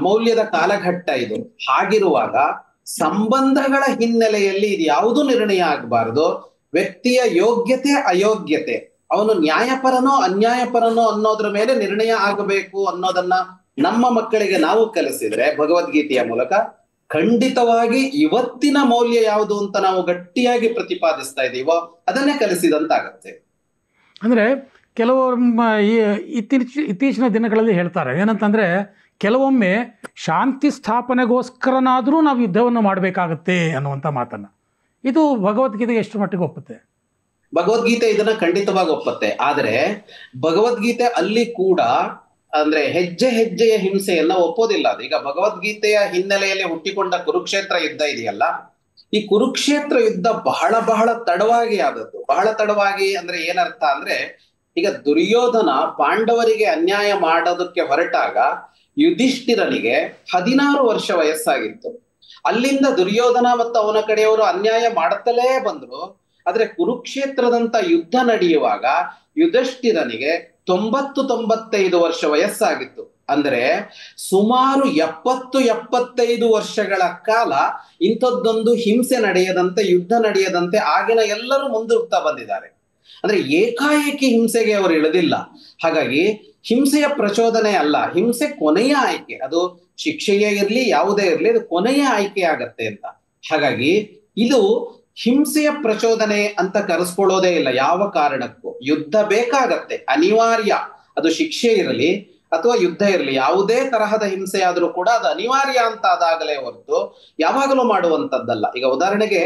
ಮೌಲ್ಯದ ಕಾಲಘಟ್ಟ ಇದು. ಹಾಗಿರುವಾಗ ಸಂಬಂಧಗಳ ಹಿನ್ನೆಲೆಯಲ್ಲಿ ಇದು ಯಾವುದೂ ನಿರ್ಣಯ ಆಗಬಾರದು. ವ್ಯಕ್ತಿಯ ಯೋಗ್ಯತೆ ಅಯೋಗ್ಯತೆ, ಅವನು ನ್ಯಾಯಪರನೋ ಅನ್ಯಾಯಪರನೋ ಅನ್ನೋದ್ರ ಮೇಲೆ ನಿರ್ಣಯ ಆಗಬೇಕು ಅನ್ನೋದನ್ನ ನಮ್ಮ ಮಕ್ಕಳಿಗೆ ನಾವು ಕಲಿಸಿದ್ರೆ ಭಗವದ್ಗೀತೆಯ ಮೂಲಕ, ಖಂಡಿತವಾಗಿ ಇವತ್ತಿನ ಮೌಲ್ಯ ಯಾವುದು ಅಂತ ನಾವು ಗಟ್ಟಿಯಾಗಿ ಪ್ರತಿಪಾದಿಸ್ತಾ ಇದ್ದೀವೋ ಅದನ್ನೇ ಕಲಿಸಿದಂತಾಗತ್ತೆ. ಅಂದರೆ ಕೆಲವೊಮ್ಮೆ ಇತ್ತೀಚಿನ ದಿನಗಳಲ್ಲಿ ಹೇಳ್ತಾರೆ ಏನಂತಂದರೆ, ಕೆಲವೊಮ್ಮೆ ಶಾಂತಿ ಸ್ಥಾಪನೆಗೋಸ್ಕರನಾದರೂ ನಾವು ಯುದ್ಧವನ್ನು ಮಾಡಬೇಕಾಗತ್ತೆ ಅನ್ನುವಂಥ ಮಾತನ್ನು. ಇದು ಭಗವದ್ಗೀತೆಗೆ ಎಷ್ಟು ಮಟ್ಟಿಗೆ ಒಪ್ಪುತ್ತೆ? ಭಗವದ್ಗೀತೆ ಇದನ್ನ ಖಂಡಿತವಾಗಿ ಒಪ್ಪತ್ತೆ. ಆದರೆ ಭಗವದ್ಗೀತೆ ಅಲ್ಲಿ ಕೂಡ ಅಂದ್ರೆ ಹೆಜ್ಜೆ ಹೆಜ್ಜೆಯ ಹಿಂಸೆಯನ್ನ ಒಪ್ಪೋದಿಲ್ಲ. ಅದು ಈಗ ಭಗವದ್ಗೀತೆಯ ಹಿನ್ನೆಲೆಯಲ್ಲಿ ಹುಟ್ಟಿಕೊಂಡ ಕುರುಕ್ಷೇತ್ರ ಯುದ್ಧ ಇದೆಯಲ್ಲ, ಈ ಕುರುಕ್ಷೇತ್ರ ಯುದ್ಧ ಬಹಳ ಬಹಳ ತಡವಾಗಿ ಆದದ್ದು. ಬಹಳ ತಡವಾಗಿ ಅಂದ್ರೆ ಏನರ್ಥ ಅಂದ್ರೆ, ಈಗ ದುರ್ಯೋಧನ ಪಾಂಡವರಿಗೆ ಅನ್ಯಾಯ ಮಾಡೋದಕ್ಕೆ ಹೊರಟಾಗ ಯುಧಿಷ್ಠಿರನಿಗೆ 16 ವರ್ಷ ವಯಸ್ಸಾಗಿತ್ತು. ಅಲ್ಲಿಂದ ದುರ್ಯೋಧನ ಮತ್ತು ಅವನ ಕಡೆಯವರು ಅನ್ಯಾಯ ಮಾಡುತ್ತಲೇ ಬಂದ್ರು. ಆದ್ರೆ ಕುರುಕ್ಷೇತ್ರದಂತ ಯುದ್ಧ ನಡೆಯುವಾಗ ಯುಧಿಷ್ಠಿರನಿಗೆ 90-95 ವರ್ಷ ವಯಸ್ಸಾಗಿತ್ತು. ಅಂದ್ರೆ ಸುಮಾರು 70-75 ವರ್ಷಗಳ ಕಾಲ ಇಂಥದ್ದೊಂದು ಹಿಂಸೆ ನಡೆಯದಂತೆ, ಯುದ್ಧ ನಡೆಯದಂತೆ ಆಗಿನ ಎಲ್ಲರೂ ಮುಂದೂಡ್ತಾ ಬಂದಿದ್ದಾರೆ. ಅಂದ್ರೆ ಏಕಾಏಕಿ ಹಿಂಸೆಗೆ ಅವರು ಇಳಿದಿಲ್ಲ. ಹಾಗಾಗಿ ಹಿಂಸೆಯ ಪ್ರಚೋದನೆ ಅಲ್ಲ, ಹಿಂಸೆ ಕೊನೆಯ ಆಯ್ಕೆ. ಅದು ಶಿಕ್ಷೆಯೇ ಇರ್ಲಿ ಯಾವುದೇ ಇರ್ಲಿ, ಅದು ಕೊನೆಯ ಆಯ್ಕೆ ಆಗತ್ತೆ ಅಂತ. ಹಾಗಾಗಿ ಇದು ಹಿಂಸೆಯ ಪ್ರಚೋದನೆ ಅಂತ ಕರೆಸ್ಕೊಳ್ಳೋದೇ ಇಲ್ಲ ಯಾವ ಕಾರಣಕ್ಕೂ. ಯುದ್ಧ ಬೇಕಾಗತ್ತೆ, ಅನಿವಾರ್ಯ. ಅದು ಶಿಕ್ಷೆ ಇರಲಿ ಅಥವಾ ಯುದ್ಧ ಇರಲಿ, ಯಾವುದೇ ತರಹದ ಹಿಂಸೆ ಆದ್ರೂ ಕೂಡ ಅದು ಅನಿವಾರ್ಯ ಅಂತ ಆದಾಗಲೇ ಹೊರತು ಯಾವಾಗಲೂ ಮಾಡುವಂತದ್ದಲ್ಲ. ಈಗ ಉದಾಹರಣೆಗೆ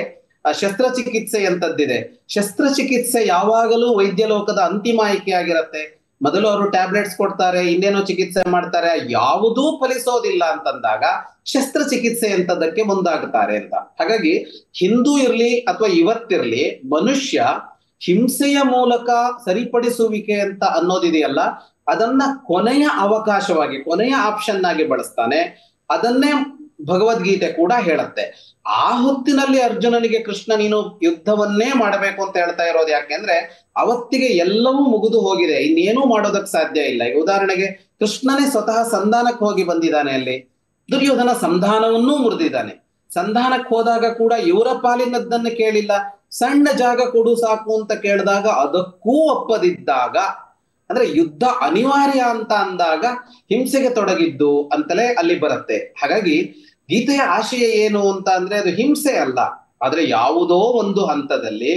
ಶಸ್ತ್ರಚಿಕಿತ್ಸೆ ಅಂತದ್ದಿದೆ. ಶಸ್ತ್ರಚಿಕಿತ್ಸೆ ಯಾವಾಗಲೂ ವೈದ್ಯ ಲೋಕದ ಅಂತಿಮ ಆಯ್ಕೆ ಆಗಿರತ್ತೆ. ಮೊದಲು ಅವರು ಟ್ಯಾಬ್ಲೆಟ್ಸ್ ಕೊಡ್ತಾರೆ, ಇನ್ನೇನೋ ಚಿಕಿತ್ಸೆ ಮಾಡ್ತಾರೆ, ಯಾವುದೂ ಫಲಿಸೋದಿಲ್ಲ ಅಂತಂದಾಗ ಶಸ್ತ್ರಚಿಕಿತ್ಸೆ ಅಂತದಕ್ಕೆ ಮುಂದಾಗ್ತಾರೆ ಅಂತ. ಹಾಗಾಗಿ ಹಿಂದೂ ಇರ್ಲಿ ಅಥವಾ ಇವತ್ತಿರ್ಲಿ, ಮನುಷ್ಯ ಹಿಂಸೆಯ ಮೂಲಕ ಸರಿಪಡಿಸುವಿಕೆ ಅಂತ ಅನ್ನೋದಿದೆಯಲ್ಲ, ಅದನ್ನ ಕೊನೆಯ ಅವಕಾಶವಾಗಿ, ಕೊನೆಯ ಆಪ್ಷನ್ ಆಗಿ ಬಳಸ್ತಾನೆ. ಅದನ್ನೇ ಭಗವದ್ಗೀತೆ ಕೂಡ ಹೇಳತ್ತೆ. ಆ ಹೊತ್ತಿನಲ್ಲಿ ಅರ್ಜುನನಿಗೆ ಕೃಷ್ಣ ನೀನು ಯುದ್ಧವನ್ನೇ ಮಾಡಬೇಕು ಅಂತ ಹೇಳ್ತಾ ಇರೋದು ಯಾಕೆಂದ್ರೆ ಅವತ್ತಿಗೆ ಎಲ್ಲವೂ ಮುಗಿದು ಹೋಗಿದೆ, ಇನ್ನೇನೂ ಮಾಡೋದಕ್ಕೆ ಸಾಧ್ಯ ಇಲ್ಲ. ಈಗ ಉದಾಹರಣೆಗೆ ಕೃಷ್ಣನೇ ಸ್ವತಃ ಸಂಧಾನಕ್ಕೆ ಹೋಗಿ ಬಂದಿದ್ದಾನೆ. ಅಲ್ಲಿ ದುರ್ಯೋಧನ ಸಂಧಾನವನ್ನೂ ಮುರಿದಿದ್ದಾನೆ. ಸಂಧಾನಕ್ಕೆ ಹೋದಾಗ ಕೂಡ ಇವರ ಪಾಲಿನದ್ದನ್ನು ಕೇಳಿಲ್ಲ. ಸಣ್ಣ ಜಾಗ ಕೊಡು ಸಾಕು ಅಂತ ಕೇಳಿದಾಗ ಅದಕ್ಕೂ ಒಪ್ಪದಿದ್ದಾಗ, ಅಂದ್ರೆ ಯುದ್ಧ ಅನಿವಾರ್ಯ ಅಂತ ಅಂದಾಗ ಹಿಂಸೆಗೆ ತೊಡಗಿದ್ದು ಅಂತಲೇ ಅಲ್ಲಿ ಬರುತ್ತೆ. ಹಾಗಾಗಿ ಗೀತೆಯ ಆಶಯ ಏನು ಅಂತ ಅಂದ್ರೆ, ಅದು ಹಿಂಸೆ ಅಲ್ಲ, ಆದ್ರೆ ಯಾವುದೋ ಒಂದು ಹಂತದಲ್ಲಿ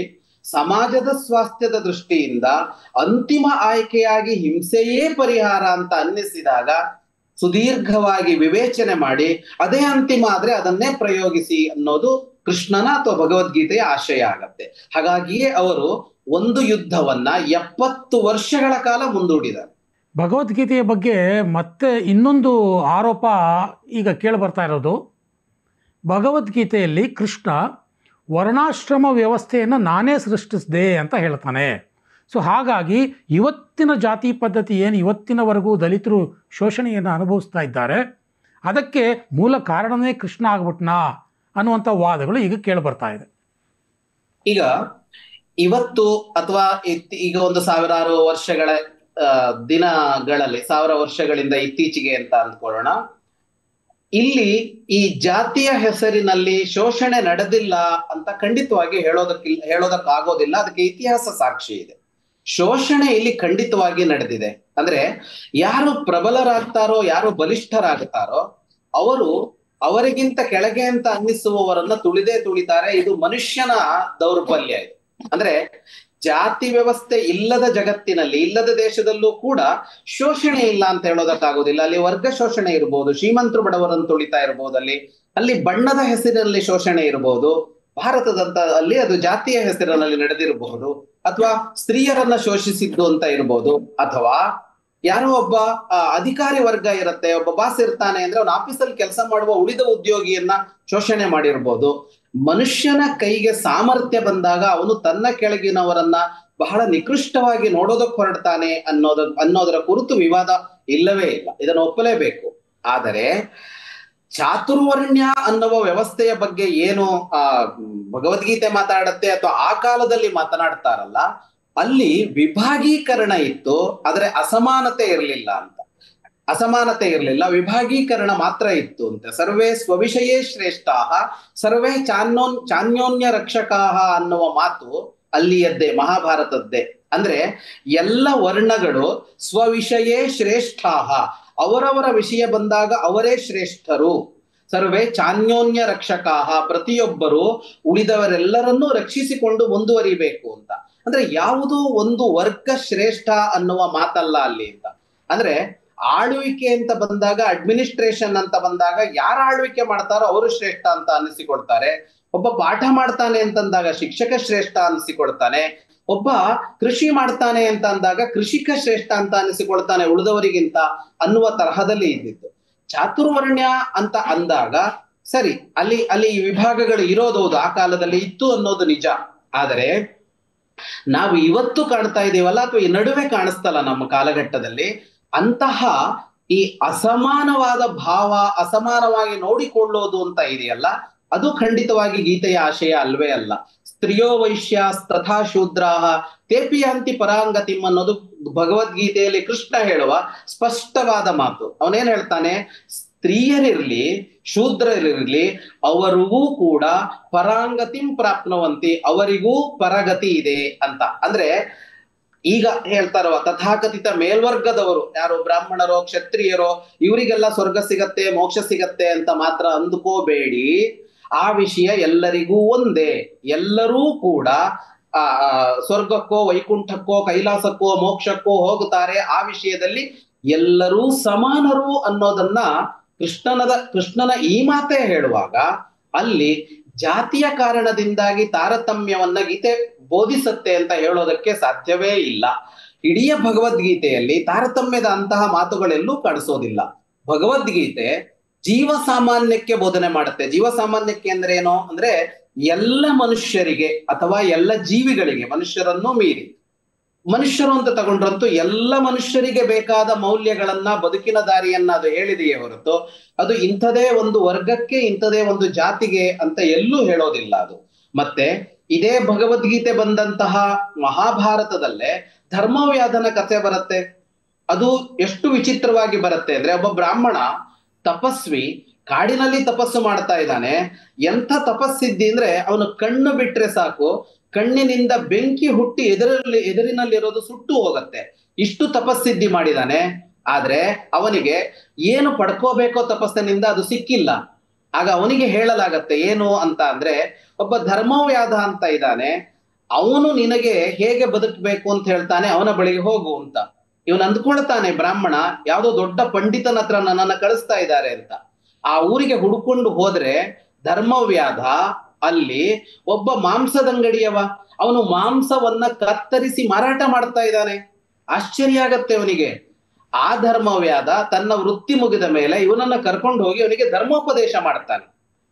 ಸಮಾಜದ ಸ್ವಾಸ್ಥ್ಯದ ದೃಷ್ಟಿಯಿಂದ ಅಂತಿಮ ಆಯ್ಕೆಯಾಗಿ ಹಿಂಸೆಯೇ ಪರಿಹಾರ ಅಂತ ಅನ್ನಿಸಿದಾಗ ಸುದೀರ್ಘವಾಗಿ ವಿವೇಚನೆ ಮಾಡಿ ಅದೇ ಅಂತಿಮ ಆದ್ರೆ ಅದನ್ನೇ ಪ್ರಯೋಗಿಸಿ ಅನ್ನೋದು ಕೃಷ್ಣನ ಅಥವಾ ಭಗವದ್ಗೀತೆಯ ಆಶಯ ಆಗತ್ತೆ. ಹಾಗಾಗಿಯೇ ಅವರು ಒಂದು ಯುದ್ಧವನ್ನ 70 ವರ್ಷಗಳ ಕಾಲ ಮುಂದೂಡಿದ್ದಾರೆ. ಭಗವದ್ಗೀತೆಯ ಬಗ್ಗೆ ಮತ್ತೆ ಇನ್ನೊಂದು ಆರೋಪ ಈಗ ಕೇಳಿಬರ್ತಾ ಇರೋದು, ಭಗವದ್ಗೀತೆಯಲ್ಲಿ ಕೃಷ್ಣ ವರ್ಣಾಶ್ರಮ ವ್ಯವಸ್ಥೆಯನ್ನು ನಾನೇ ಸೃಷ್ಟಿಸಿದೆ ಅಂತ ಹೇಳ್ತಾನೆ. ಸೊ ಹಾಗಾಗಿ ಇವತ್ತಿನ ಜಾತಿ ಪದ್ಧತಿ ಏನು ಇವತ್ತಿನವರೆಗೂ ದಲಿತರು ಶೋಷಣೆಯನ್ನು ಅನುಭವಿಸ್ತಾ ಇದ್ದಾರೆ, ಅದಕ್ಕೆ ಮೂಲ ಕಾರಣನೇ ಕೃಷ್ಣ ಆಗ್ಬಿಟ್ನಾ ಅನ್ನುವಂಥ ವಾದಗಳು ಈಗ ಕೇಳಿಬರ್ತಾ ಇದೆ. ಈಗ ಇವತ್ತು ಅಥವಾ ಈಗ ಒಂದು 1000 ವರ್ಷಗಳ ದಿನಗಳಲ್ಲಿ, 1000 ವರ್ಷಗಳಿಂದ ಇತ್ತೀಚೆಗೆ ಅಂತ ಅಂದ್ಕೊಳ್ಳೋಣ, ಇಲ್ಲಿ ಈ ಜಾತಿಯ ಹೆಸರಿನಲ್ಲಿ ಶೋಷಣೆ ನಡೆದಿಲ್ಲ ಅಂತ ಖಂಡಿತವಾಗಿ ಹೇಳೋದಕ್ಕಾಗೋದಿಲ್ಲ. ಅದಕ್ಕೆ ಇತಿಹಾಸ ಸಾಕ್ಷಿ ಇದೆ. ಶೋಷಣೆ ಇಲ್ಲಿ ಖಂಡಿತವಾಗಿ ನಡೆದಿದೆ. ಅಂದ್ರೆ ಯಾರು ಪ್ರಬಲರಾಗ್ತಾರೋ, ಯಾರು ಬಲಿಷ್ಠರಾಗ್ತಾರೋ ಅವರು ಅವರಿಗಿಂತ ಕೆಳಗೆ ಅಂತ ಅನ್ನಿಸುವವರನ್ನ ತುಳಿತಾರೆ. ಇದು ಮನುಷ್ಯನ ದೌರ್ಬಲ್ಯ. ಇದು ಅಂದ್ರೆ ಜಾತಿ ವ್ಯವಸ್ಥೆ ಇಲ್ಲದ ಜಗತ್ತಿನಲ್ಲಿ, ಇಲ್ಲದ ದೇಶದಲ್ಲೂ ಕೂಡ ಶೋಷಣೆ ಇಲ್ಲ ಅಂತ ಹೇಳೋದಕ್ಕಾಗೋದಿಲ್ಲ. ಅಲ್ಲಿ ವರ್ಗ ಶೋಷಣೆ ಇರ್ಬೋದು, ಶ್ರೀಮಂತರು ಬಡವರನ್ನು ತುಳಿತಾ ಇರ್ಬೋದು, ಅಲ್ಲಿ ಬಣ್ಣದ ಹೆಸರಿನಲ್ಲಿ ಶೋಷಣೆ ಇರಬಹುದು. ಭಾರತದಂತ ಅಲ್ಲಿ ಅದು ಜಾತಿಯ ಹೆಸರಿನಲ್ಲಿ ನಡೆದಿರಬಹುದು, ಅಥವಾ ಸ್ತ್ರೀಯರನ್ನ ಶೋಷಿಸಿದ್ದು ಅಂತ ಇರ್ಬೋದು, ಅಥವಾ ಯಾರೋ ಒಬ್ಬ ಅಧಿಕಾರಿ ವರ್ಗ ಇರುತ್ತೆ, ಒಬ್ಬ ಬಾಸ್ ಇರ್ತಾನೆ ಅಂದ್ರೆ ಅವನ ಆಫೀಸಲ್ಲಿ ಕೆಲಸ ಮಾಡುವ ಉಳಿದ ಉದ್ಯೋಗಿಯನ್ನ ಶೋಷಣೆ ಮಾಡಿರ್ಬೋದು. ಮನುಷ್ಯನ ಕೈಗೆ ಸಾಮರ್ಥ್ಯ ಬಂದಾಗ ಅವನು ತನ್ನ ಕೆಳಗಿನವರನ್ನ ಬಹಳ ನಿಕೃಷ್ಟವಾಗಿ ನೋಡೋದಕ್ಕೆ ಹೊರಡ್ತಾನೆ ಅನ್ನೋದರ ಕುರಿತು ವಿವಾದ ಇಲ್ಲವೇ ಇಲ್ಲ, ಇದನ್ನು ಒಪ್ಪಲೇಬೇಕು. ಆದರೆ ಚಾತುರ್ವರ್ಣ್ಯ ಅನ್ನುವ ವ್ಯವಸ್ಥೆಯ ಬಗ್ಗೆ ಏನು ಭಗವದ್ಗೀತೆ ಮಾತಾಡತ್ತೆ ಅಥವಾ ಆ ಕಾಲದಲ್ಲಿ ಮಾತನಾಡ್ತಾರಲ್ಲ, ಅಲ್ಲಿ ವಿಭಾಗೀಕರಣ ಇತ್ತು, ಆದರೆ ಅಸಮಾನತೆ ಇರಲಿಲ್ಲ ಅಂತ. ಅಸಮಾನತೆ ಇರಲಿಲ್ಲ, ವಿಭಾಗೀಕರಣ ಮಾತ್ರ ಇತ್ತು ಅಂತ. ಸರ್ವೇ ಸ್ವವಿಷಯೇ ಶ್ರೇಷ್ಠಾಹ ಸರ್ವೇ ಚಾನ್ಯೋನ್ಯ ರಕ್ಷಕಾಹ ಅನ್ನುವ ಮಾತು ಅಲ್ಲಿಯದ್ದೇ, ಮಹಾಭಾರತದ್ದೇ. ಅಂದ್ರೆ ಎಲ್ಲ ವರ್ಣಗಳು ಸ್ವವಿಷಯೇ ಶ್ರೇಷ್ಠಾಹ, ಅವರವರ ವಿಷಯ ಬಂದಾಗ ಅವರೇ ಶ್ರೇಷ್ಠರು. ಸರ್ವೇ ಚಾನ್ಯೋನ್ಯ ರಕ್ಷಕಾಹ, ಪ್ರತಿಯೊಬ್ಬರು ಉಳಿದವರೆಲ್ಲರನ್ನೂ ರಕ್ಷಿಸಿಕೊಂಡು ಮುಂದುವರಿಬೇಕು ಅಂತ. ಅಂದ್ರೆ ಯಾವುದೋ ಒಂದು ವರ್ಗ ಶ್ರೇಷ್ಠ ಅನ್ನುವ ಮಾತಲ್ಲ ಅಲ್ಲಿ ಅಂತ. ಅಂದ್ರೆ ಆಳ್ವಿಕೆ ಅಂತ ಬಂದಾಗ, ಅಡ್ಮಿನಿಸ್ಟ್ರೇಷನ್ ಅಂತ ಬಂದಾಗ ಯಾರು ಆಳ್ವಿಕೆ ಮಾಡ್ತಾರೋ ಅವರು ಶ್ರೇಷ್ಠ ಅಂತ ಅನಿಸಿಕೊಳ್ತಾರೆ. ಒಬ್ಬ ಪಾಠ ಮಾಡ್ತಾನೆ ಅಂತಂದಾಗ ಶಿಕ್ಷಕ ಶ್ರೇಷ್ಠ ಅನಿಸಿಕೊಳ್ತಾನೆ. ಒಬ್ಬ ಕೃಷಿ ಮಾಡ್ತಾನೆ ಅಂತ ಅಂದಾಗ ಕೃಷಿಕ ಶ್ರೇಷ್ಠ ಅಂತ ಅನಿಸಿಕೊಳ್ತಾನೆ ಉಳಿದವರಿಗಿಂತ ಅನ್ನುವ ತರಹದಲ್ಲಿ ಇದ್ದಿತ್ತು. ಚಾತುರ್ವರ್ಣ್ಯ ಅಂತ ಅಂದಾಗ ಸರಿ, ಅಲ್ಲಿ ಈ ವಿಭಾಗಗಳು ಇರೋದೌದು, ಆ ಕಾಲದಲ್ಲಿ ಇತ್ತು ಅನ್ನೋದು ನಿಜ. ಆದರೆ ನಾವು ಇವತ್ತು ಕಾಣ್ತಾ ಇದೀವಲ್ಲ, ಅಥವಾ ಈ ನಡುವೆ ಕಾಣಿಸ್ತಲ್ಲ ನಮ್ಮ ಕಾಲಘಟ್ಟದಲ್ಲಿ, ಅಂತಹ ಈ ಅಸಮಾನವಾದ ಭಾವ, ಅಸಮಾನವಾಗಿ ನೋಡಿಕೊಳ್ಳೋದು ಅಂತ ಇದೆಯಲ್ಲ, ಅದು ಖಂಡಿತವಾಗಿ ಗೀತೆಯ ಆಶಯ ಅಲ್ವೇ ಅಲ್ಲ. ಸ್ತ್ರೀಯೋ ವೈಶ್ಯಾಸ್ ತಥಾ ಶೂದ್ರಾಹ ತೇಪಿ ಯಾಂತಿ ಪರಾಂಗತಿಂ ಅನ್ನೋದು ಭಗವದ್ಗೀತೆಯಲ್ಲಿ ಕೃಷ್ಣ ಹೇಳುವ ಸ್ಪಷ್ಟವಾದ ಮಾತು. ಅವನೇನ್ ಹೇಳ್ತಾನೆ, ಸ್ತ್ರೀಯರಿರ್ಲಿ ಶೂದ್ರರಿರ್ಲಿ ಅವರಿಗೂ ಕೂಡ ಪರಾಂಗತಿಂ ಪ್ರಾಪ್ನುವಂತಿ, ಅವರಿಗೂ ಪರಗತಿ ಇದೆ ಅಂತ. ಅಂದ್ರೆ ಈಗ ಹೇಳ್ತಾರವ ತಥಾಕಥಿತ ಮೇಲ್ವರ್ಗದವರು ಯಾರು ಬ್ರಾಹ್ಮಣರೋ ಕ್ಷತ್ರಿಯರೋ ಇವರಿಗೆಲ್ಲ ಸ್ವರ್ಗ ಸಿಗತ್ತೆ ಮೋಕ್ಷ ಸಿಗತ್ತೆ ಅಂತ ಮಾತ್ರ ಅಂದುಕೋಬೇಡಿ. ಆ ವಿಷಯ ಎಲ್ಲರಿಗೂ ಒಂದೇ, ಎಲ್ಲರೂ ಕೂಡ ಸ್ವರ್ಗಕ್ಕೋ ವೈಕುಂಠಕ್ಕೋ ಕೈಲಾಸಕ್ಕೋ ಮೋಕ್ಷಕ್ಕೋ ಹೋಗುತ್ತಾರೆ. ಆ ವಿಷಯದಲ್ಲಿ ಎಲ್ಲರೂ ಸಮಾನರು ಅನ್ನೋದನ್ನ ಕೃಷ್ಣನ ಈ ಮಾತೇ ಹೇಳುವಾಗ ಅಲ್ಲಿ ಜಾತಿಯ ಕಾರಣದಿಂದಾಗಿ ತಾರತಮ್ಯವನ್ನ ಗೀತೆ ಬೋಧಿಸತ್ತೆ ಅಂತ ಹೇಳೋದಕ್ಕೆ ಸಾಧ್ಯವೇ ಇಲ್ಲ. ಇಡೀ ಭಗವದ್ಗೀತೆಯಲ್ಲಿ ತಾರತಮ್ಯದ ಅಂತಹ ಮಾತುಗಳೆಲ್ಲೂ ಕಾಣಿಸೋದಿಲ್ಲ. ಭಗವದ್ಗೀತೆ ಜೀವ ಸಾಮಾನ್ಯಕ್ಕೆ ಬೋಧನೆ ಮಾಡುತ್ತೆ. ಜೀವ ಸಾಮಾನ್ಯಕ್ಕೆ ಅಂದ್ರೆ ಏನು ಅಂದ್ರೆ ಎಲ್ಲ ಮನುಷ್ಯರಿಗೆ ಅಥವಾ ಎಲ್ಲ ಜೀವಿಗಳಿಗೆ, ಮನುಷ್ಯರನ್ನು ಮೀರಿ, ಮನುಷ್ಯರು ಅಂತ ತಗೊಂಡ್ರಂತೂ ಎಲ್ಲ ಮನುಷ್ಯರಿಗೆ ಬೇಕಾದ ಮೌಲ್ಯಗಳನ್ನ, ಬದುಕಿನ ದಾರಿಯನ್ನ ಅದು ಹೇಳಿದೆಯೇ ಹೊರತು ಅದು ಇಂಥದೇ ಒಂದು ವರ್ಗಕ್ಕೆ ಇಂಥದೇ ಒಂದು ಜಾತಿಗೆ ಅಂತ ಎಲ್ಲೂ ಹೇಳೋದಿಲ್ಲ ಅದು. ಮತ್ತೆ ಇದೇ ಭಗವದ್ಗೀತೆ ಬಂದಂತಹ ಮಹಾಭಾರತದಲ್ಲೇ ಧರ್ಮವ್ಯಾಧನ ಕಥೆ ಬರುತ್ತೆ. ಅದು ಎಷ್ಟು ವಿಚಿತ್ರವಾಗಿ ಬರುತ್ತೆ ಅಂದ್ರೆ, ಒಬ್ಬ ಬ್ರಾಹ್ಮಣ ತಪಸ್ವಿ ಕಾಡಿನಲ್ಲಿ ತಪಸ್ಸು ಮಾಡ್ತಾ ಇದ್ದಾನೆ. ಎಂಥ ತಪಸ್ಸಿದ್ದಿ ಅಂದ್ರೆ ಅವನು ಕಣ್ಣು ಬಿಟ್ರೆ ಸಾಕು, ಕಣ್ಣಿನಿಂದ ಬೆಂಕಿ ಹುಟ್ಟಿ ಎದುರಿನಲ್ಲಿರೋದು ಸುಟ್ಟು ಹೋಗತ್ತೆ. ಇಷ್ಟು ತಪಸ್ಸಿದ್ದಿ ಮಾಡಿದಾನೆ. ಆದ್ರೆ ಅವನಿಗೆ ಏನು ಪಡ್ಕೋಬೇಕೋ ತಪಸ್ಸಿನಿಂದ ಅದು ಸಿಕ್ಕಿಲ್ಲ. ಆಗ ಅವನಿಗೆ ಹೇಳಲಾಗತ್ತೆ ಏನು ಅಂತ ಅಂದ್ರೆ, ಒಬ್ಬ ಧರ್ಮವ್ಯಾಧ ಅಂತ ಇದ್ದಾನೆ, ಅವನು ನಿನಗೆ ಹೇಗೆ ಬದುಕಬೇಕು ಅಂತ ಹೇಳ್ತಾನೆ, ಅವನ ಬಳಿಗೆ ಹೋಗು ಅಂತ. ಇವನ್ ಅಂದ್ಕೊಳ್ತಾನೆ ಬ್ರಾಹ್ಮಣ, ಯಾವ್ದೋ ದೊಡ್ಡ ಪಂಡಿತನ ಹತ್ರ ನನ್ನನ್ನ ಕಳಿಸ್ತಾ ಇದ್ದಾರೆ ಅಂತ. ಆ ಊರಿಗೆ ಹುಡುಕೊಂಡು ಹೋದ್ರೆ ಧರ್ಮವ್ಯಾಧ ಅಲ್ಲಿ ಒಬ್ಬ ಮಾಂಸದಂಗಡಿಯವ, ಅವನು ಮಾಂಸವನ್ನ ಕತ್ತರಿಸಿ ಮಾರಾಟ ಮಾಡ್ತಾ ಇದ್ದಾನೆ. ಆಶ್ಚರ್ಯ ಆಗತ್ತೆ ಅವನಿಗೆ. ಆ ಧರ್ಮವ್ಯಾಧ ತನ್ನ ವೃತ್ತಿ ಮುಗಿದ ಮೇಲೆ ಇವನನ್ನ ಕರ್ಕೊಂಡು ಹೋಗಿ ಅವನಿಗೆ ಧರ್ಮೋಪದೇಶ ಮಾಡ್ತಾನೆ.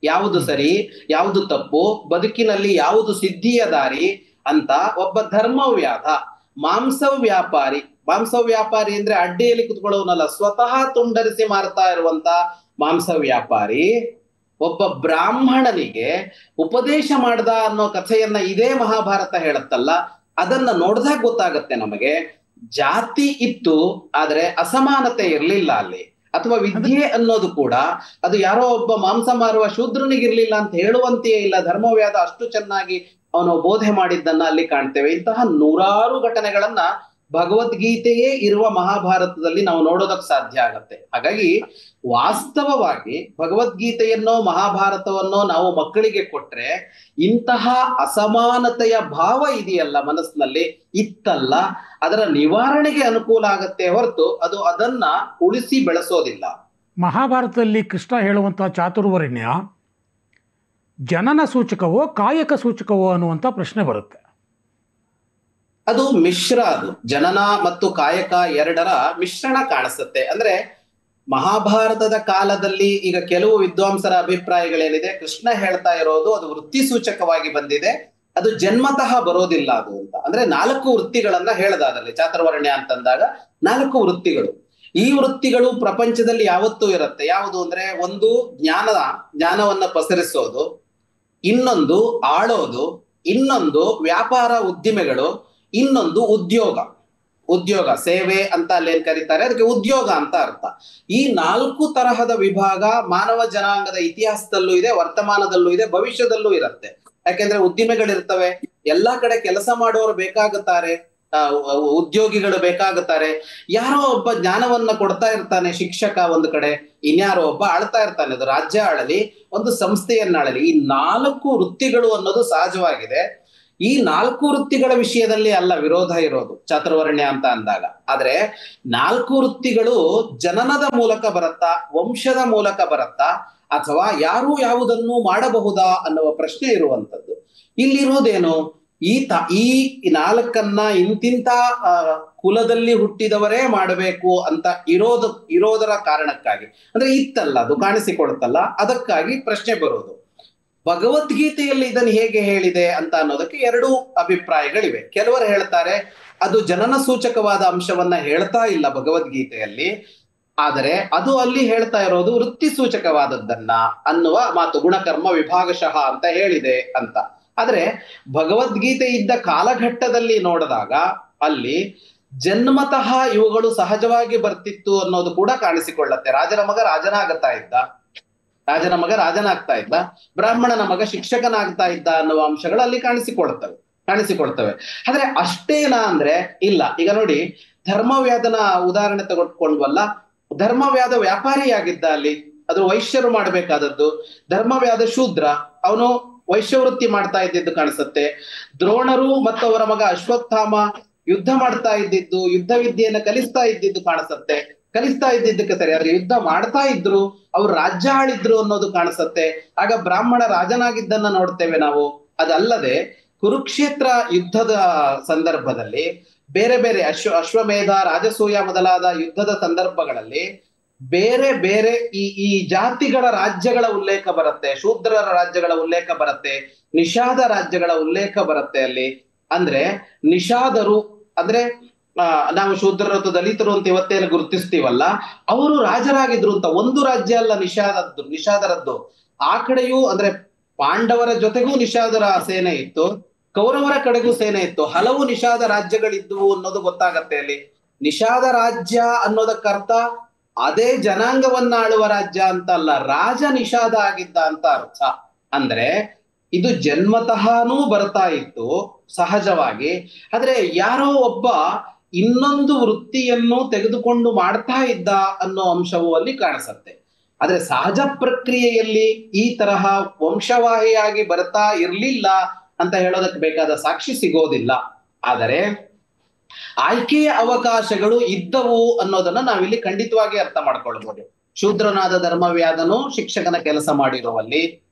ಯಾವುದು ಸರಿ, ಯಾವುದು ತಪ್ಪು, ಬದುಕಿನಲ್ಲಿ ಯಾವುದು ಸಿದ್ಧಿಯ ದಾರಿ ಅಂತ. ಒಬ್ಬ ಧರ್ಮವ್ಯಾಧ ಮಾಂಸ ವ್ಯಾಪಾರಿ ಅಂದ್ರೆ ಅಡ್ಡಿಯಲ್ಲಿ ಕುತ್ಕೊಳ್ಳೋನಲ್ಲ, ಸ್ವತಃ ತುಂಡರಿಸಿ ಮಾರ್ತಾ ಇರುವಂತ ಮಾಂಸ ವ್ಯಾಪಾರಿ ಒಬ್ಬ ಬ್ರಾಹ್ಮಣನಿಗೆ ಉಪದೇಶ ಮಾಡ್ದ ಅನ್ನೋ ಕಥೆಯನ್ನ ಇದೇ ಮಹಾಭಾರತ ಹೇಳುತ್ತಲ್ಲ. ಅದನ್ನ ನೋಡ್ದಾಗ ಗೊತ್ತಾಗತ್ತೆ ನಮಗೆ, ಜಾತಿ ಇತ್ತು ಆದ್ರೆ ಅಸಮಾನತೆ ಇರ್ಲಿಲ್ಲ ಅಲ್ಲಿ. ಅಥವಾ ವಿದ್ಯೆ ಅನ್ನೋದು ಕೂಡ ಅದು ಯಾರೋ ಒಬ್ಬ ಮಾಂಸ ಮಾರುವ ಶೂದ್ರನಿಗಿರ್ಲಿಲ್ಲ ಅಂತ ಹೇಳುವಂತೆಯೇ ಇಲ್ಲ. ಧರ್ಮವ್ಯಾಧ ಅಷ್ಟು ಚೆನ್ನಾಗಿ ಅವನು ಬೋಧೆ ಮಾಡಿದ್ದನ್ನ ಅಲ್ಲಿ ಕಾಣ್ತೇವೆ. ಇಂತಹ ನೂರಾರು ಘಟನೆಗಳನ್ನ ಭಗವದ್ಗೀತೆಯೇ ಇರುವ ಮಹಾಭಾರತದಲ್ಲಿ ನಾವು ನೋಡೋದಕ್ಕೆ ಸಾಧ್ಯ ಆಗತ್ತೆ. ಹಾಗಾಗಿ ವಾಸ್ತವವಾಗಿ ಭಗವದ್ಗೀತೆಯನ್ನೋ ಮಹಾಭಾರತವನ್ನೋ ನಾವು ಮಕ್ಕಳಿಗೆ ಕೊಟ್ರೆ ಇಂತಹ ಅಸಮಾನತೆಯ ಭಾವ ಇದೆಯಲ್ಲ ಮನಸ್ಸಿನಲ್ಲಿ, ಇತ್ತಲ್ಲ, ಅದರ ನಿವಾರಣೆಗೆ ಅನುಕೂಲ ಆಗತ್ತೆ ಹೊರತು ಅದು ಅದನ್ನ ಉಳಿಸಿ ಬೆಳೆಸೋದಿಲ್ಲ. ಮಹಾಭಾರತದಲ್ಲಿ ಕೃಷ್ಣ ಹೇಳುವಂತಹ ಚಾತುರ್ವರ್ಣ್ಯ ಜನನ ಸೂಚಕವೋ ಕಾಯಕ ಸೂಚಕವೋ ಅನ್ನುವಂಥ ಪ್ರಶ್ನೆ ಬರುತ್ತೆ. ಅದು ಮಿಶ್ರ, ಅದು ಜನನ ಮತ್ತು ಕಾಯಕ ಎರಡರ ಮಿಶ್ರಣ ಕಾಣಿಸುತ್ತೆ. ಅಂದ್ರೆ ಮಹಾಭಾರತದ ಕಾಲದಲ್ಲಿ ಈಗ ಕೆಲವು ವಿದ್ವಾಂಸರ ಅಭಿಪ್ರಾಯಗಳೇನಿದೆ, ಕೃಷ್ಣ ಹೇಳ್ತಾ ಇರೋದು ಅದು ವೃತ್ತಿ ಸೂಚಕವಾಗಿ ಬಂದಿದೆ, ಅದು ಜನ್ಮತಃ ಬರೋದಿಲ್ಲ ಅದು ಅಂತ. ಅಂದ್ರೆ 4 ವೃತ್ತಿಗಳನ್ನ ಹೇಳ್ದಾದಲ್ಲಿ ಚಾತುರ್ವರ್ಣ್ಯ ಅಂತಂದಾಗ 4 ವೃತ್ತಿಗಳು. ಈ ವೃತ್ತಿಗಳು ಪ್ರಪಂಚದಲ್ಲಿ ಯಾವತ್ತೂ ಇರುತ್ತೆ. ಯಾವುದು ಅಂದ್ರೆ, ಒಂದು ಜ್ಞಾನವನ್ನ ಪಸರಿಸೋದು, ಇನ್ನೊಂದು ಆಳೋದು, ಇನ್ನೊಂದು ವ್ಯಾಪಾರ ಉದ್ದಿಮೆಗಳು, ಇನ್ನೊಂದು ಉದ್ಯೋಗ ಸೇವೆ ಅಂತ ಅಲ್ಲೇನ್ ಕರೀತಾರೆ, ಅದಕ್ಕೆ ಉದ್ಯೋಗ ಅಂತ ಅರ್ಥ. ಈ 4 ತರಹದ ವಿಭಾಗ ಮಾನವ ಜನಾಂಗದ ಇತಿಹಾಸದಲ್ಲೂ ಇದೆ, ವರ್ತಮಾನದಲ್ಲೂ ಇದೆ, ಭವಿಷ್ಯದಲ್ಲೂ ಇರುತ್ತೆ. ಯಾಕೆಂದ್ರೆ ಉದ್ದಿಮೆಗಳಿರ್ತವೆ, ಎಲ್ಲಾ ಕಡೆ ಕೆಲಸ ಮಾಡೋರು ಬೇಕಾಗುತ್ತಾರೆ, ಉದ್ಯೋಗಿಗಳು ಬೇಕಾಗುತ್ತಾರೆ. ಯಾರೋ ಒಬ್ಬ ಜ್ಞಾನವನ್ನ ಕೊಡ್ತಾ ಇರ್ತಾನೆ, ಶಿಕ್ಷಕ ಒಂದು ಕಡೆ, ಇನ್ಯಾರೋ ಒಬ್ಬ ಆಳ್ತಾ ಇರ್ತಾನೆ, ಅದು ರಾಜ್ಯ ಆಳಲಿ, ಒಂದು ಸಂಸ್ಥೆಯನ್ನಾಳಲಿ. ಈ 4 ವೃತ್ತಿಗಳು ಅನ್ನೋದು ಸಹಜವಾಗಿದೆ. ಈ 4 ವೃತ್ತಿಗಳ ವಿಷಯದಲ್ಲಿ ಅಲ್ಲ ವಿರೋಧ ಇರೋದು ಚಾತುರ್ವರ್ಣ್ಯ ಅಂತ ಅಂದಾಗ. ಆದ್ರೆ 4 ವೃತ್ತಿಗಳು ಜನನದ ಮೂಲಕ ಬರುತ್ತಾ, ವಂಶದ ಮೂಲಕ ಬರುತ್ತಾ, ಅಥವಾ ಯಾರು ಯಾವುದನ್ನು ಮಾಡಬಹುದಾ ಅನ್ನುವ ಪ್ರಶ್ನೆ ಇರುವಂತದ್ದು. ಇಲ್ಲಿರೋದೇನು, ಈ 4ನ್ನ ಇಂತಿಂತ ಕುಲದಲ್ಲಿ ಹುಟ್ಟಿದವರೇ ಮಾಡಬೇಕು ಅಂತ ಇರೋದರ ಕಾರಣಕ್ಕಾಗಿ, ಅಂದ್ರೆ ಇತ್ತಲ್ಲ ಅದು ಕಾಣಿಸಿಕೊಡುತ್ತಲ್ಲ, ಅದಕ್ಕಾಗಿ ಪ್ರಶ್ನೆ ಬರೋದು. ಭಗವದ್ಗೀತೆಯಲ್ಲಿ ಇದನ್ನು ಹೇಗೆ ಹೇಳಿದೆ ಅಂತ ಅನ್ನೋದಕ್ಕೆ 2 ಅಭಿಪ್ರಾಯಗಳಿವೆ. ಕೆಲವರು ಹೇಳ್ತಾರೆ ಅದು ಜನನ ಸೂಚಕವಾದ ಅಂಶವನ್ನ ಹೇಳ್ತಾ ಇಲ್ಲ ಭಗವದ್ಗೀತೆಯಲ್ಲಿ, ಆದರೆ ಅದು ಅಲ್ಲಿ ಹೇಳ್ತಾ ಇರೋದು ವೃತ್ತಿ ಸೂಚಕವಾದದ್ದನ್ನ ಅನ್ನುವ ಮಾತು, ಗುಣಕರ್ಮ ವಿಭಾಗಶಃ ಅಂತ ಹೇಳಿದೆ ಅಂತ. ಆದ್ರೆ ಭಗವದ್ಗೀತೆ ಇದ್ದ ಕಾಲಘಟ್ಟದಲ್ಲಿ ನೋಡಿದಾಗ ಅಲ್ಲಿ ಜನ್ಮತಃ ಇವುಗಳು ಸಹಜವಾಗಿ ಬರ್ತಿತ್ತು ಅನ್ನೋದು ಕೂಡ ಕಾಣಿಸಿಕೊಳ್ಳುತ್ತೆ. ರಾಜನ ಮಗ ರಾಜನಾಗ್ತಾ ಇದ್ದ, ಬ್ರಾಹ್ಮಣನ ಮಗ ಶಿಕ್ಷಕನಾಗ್ತಾ ಇದ್ದ ಅನ್ನುವ ಅಂಶಗಳು ಅಲ್ಲಿ ಕಾಣಿಸಿಕೊಳ್ತವೆ. ಆದ್ರೆ ಅಷ್ಟೇನಾ ಅಂದ್ರೆ ಇಲ್ಲ. ಈಗ ನೋಡಿ, ಧರ್ಮವ್ಯಾದನ ಉದಾಹರಣೆ ತಗೊಟ್ಕೊಂಡ್ವಲ್ಲ, ಧರ್ಮವ್ಯಾದ ವ್ಯಾಪಾರಿಯಾಗಿದ್ದ, ಅಲ್ಲಿ ಅದು ವೈಶ್ಯರು ಮಾಡಬೇಕಾದದ್ದು. ಧರ್ಮವ್ಯಾದ ಶೂದ್ರ, ಅವನು ವೈಶ್ಯವೃತ್ತಿ ಮಾಡ್ತಾ ಇದ್ದಿದ್ದು ಕಾಣಿಸುತ್ತೆ. ದ್ರೋಣರು ಮತ್ತು ಅವರ ಮಗ ಅಶ್ವತ್ಥಾಮ ಯುದ್ಧ ಮಾಡ್ತಾ ಇದ್ದಿದ್ದು, ಯುದ್ಧ ವಿದ್ಯೆಯನ್ನ ಕಲಿಸ್ತಾ ಇದ್ದಿದ್ದು ಕಾಣಿಸುತ್ತೆ. ಕಲಿಸ್ತಾ ಇದ್ದಿದ್ದಕ್ಕೆ ಸರಿ, ಆದ್ರೆ ಯುದ್ಧ ಮಾಡ್ತಾ ಇದ್ರು, ಅವ್ರು ರಾಜ್ಯ ಆಳಿದ್ರು ಅನ್ನೋದು ಕಾಣಿಸುತ್ತೆ. ಆಗ ಬ್ರಾಹ್ಮಣ ರಾಜನಾಗಿದ್ದನ್ನ ನೋಡ್ತೇವೆ ನಾವು. ಅದಲ್ಲದೆ ಕುರುಕ್ಷೇತ್ರ ಯುದ್ಧದ ಸಂದರ್ಭದಲ್ಲಿ ಬೇರೆ ಬೇರೆ ಅಶ್ವಮೇಧ, ರಾಜಸೂಯ ಮೊದಲಾದ ಯುದ್ಧದ ಸಂದರ್ಭಗಳಲ್ಲಿ ಬೇರೆ ಬೇರೆ ಈ ಜಾತಿಗಳ ರಾಜ್ಯಗಳ ಉಲ್ಲೇಖ ಬರುತ್ತೆ, ಶೂದ್ರರ ರಾಜ್ಯಗಳ ಉಲ್ಲೇಖ ಬರುತ್ತೆ, ನಿಷಾದ ರಾಜ್ಯಗಳ ಉಲ್ಲೇಖ ಬರುತ್ತೆ ಅಲ್ಲಿ. ಅಂದ್ರೆ ನಿಷಾದರು ಅಂದ್ರೆ ನಾವು ಶೂದ್ರರು ಅಥವಾ ದಲಿತರು ಅಂತ ಇವತ್ತೇನು ಗುರುತಿಸ್ತೀವಲ್ಲ, ಅವರು ರಾಜರಾಗಿದ್ರು ಅಂತ. ಒಂದು ರಾಜ್ಯ ಅಲ್ಲ ನಿಷಾದರದ್ದು. ಆ ಕಡೆಯೂ ಅಂದ್ರೆ ಪಾಂಡವರ ಜೊತೆಗೂ ನಿಷಾದರ ಸೇನೆ ಇತ್ತು, ಕೌರವರ ಕಡೆಗೂ ಸೇನೆ ಇತ್ತು. ಹಲವು ನಿಷಾದ ರಾಜ್ಯಗಳಿದ್ವು ಅನ್ನೋದು ಗೊತ್ತಾಗತ್ತೆ ಅಲ್ಲಿ. ನಿಷಾದ ರಾಜ್ಯ ಅನ್ನೋದಕ್ಕರ್ಥ ಅದೇ ಜನಾಂಗವನ್ನ ಆಳುವ ರಾಜ್ಯ ಅಂತ ಅಲ್ಲ, ರಾಜ ನಿಷಾದ ಆಗಿದ್ದ ಅಂತ ಅರ್ಥ. ಅಂದ್ರೆ ಇದು ಜನ್ಮತಃನೂ ಬರ್ತಾ ಇತ್ತು ಸಹಜವಾಗಿ. ಆದ್ರೆ ಯಾರೋ ಒಬ್ಬ ಇನ್ನೊಂದು ವೃತ್ತಿಯನ್ನು ತೆಗೆದುಕೊಂಡು ಮಾಡ್ತಾ ಇದ್ದ ಅನ್ನೋ ಅಂಶವು ಅಲ್ಲಿ ಕಾಣಿಸುತ್ತೆ. ಆದ್ರೆ ಸಹಜ ಪ್ರಕ್ರಿಯೆಯಲ್ಲಿ ಈ ತರಹ ವಂಶವಾಹಿಯಾಗಿ ಬರ್ತಾ ಇರ್ಲಿಲ್ಲ ಅಂತ ಹೇಳೋದಕ್ಕೆ ಬೇಕಾದ ಸಾಕ್ಷಿ ಸಿಗೋದಿಲ್ಲ. ಆದರೆ ಆಯ್ಕೆಯ ಅವಕಾಶಗಳು ಇದ್ದವು ಅನ್ನೋದನ್ನ ನಾವಿಲ್ಲಿ ಖಂಡಿತವಾಗಿ ಅರ್ಥ ಮಾಡ್ಕೊಳ್ಬಹುದು. ಶೂದ್ರನಾದ ಧರ್ಮವ್ಯಾದನು ಶಿಕ್ಷಕನ ಕೆಲಸ ಮಾಡಿರುವಲ್ಲಿ,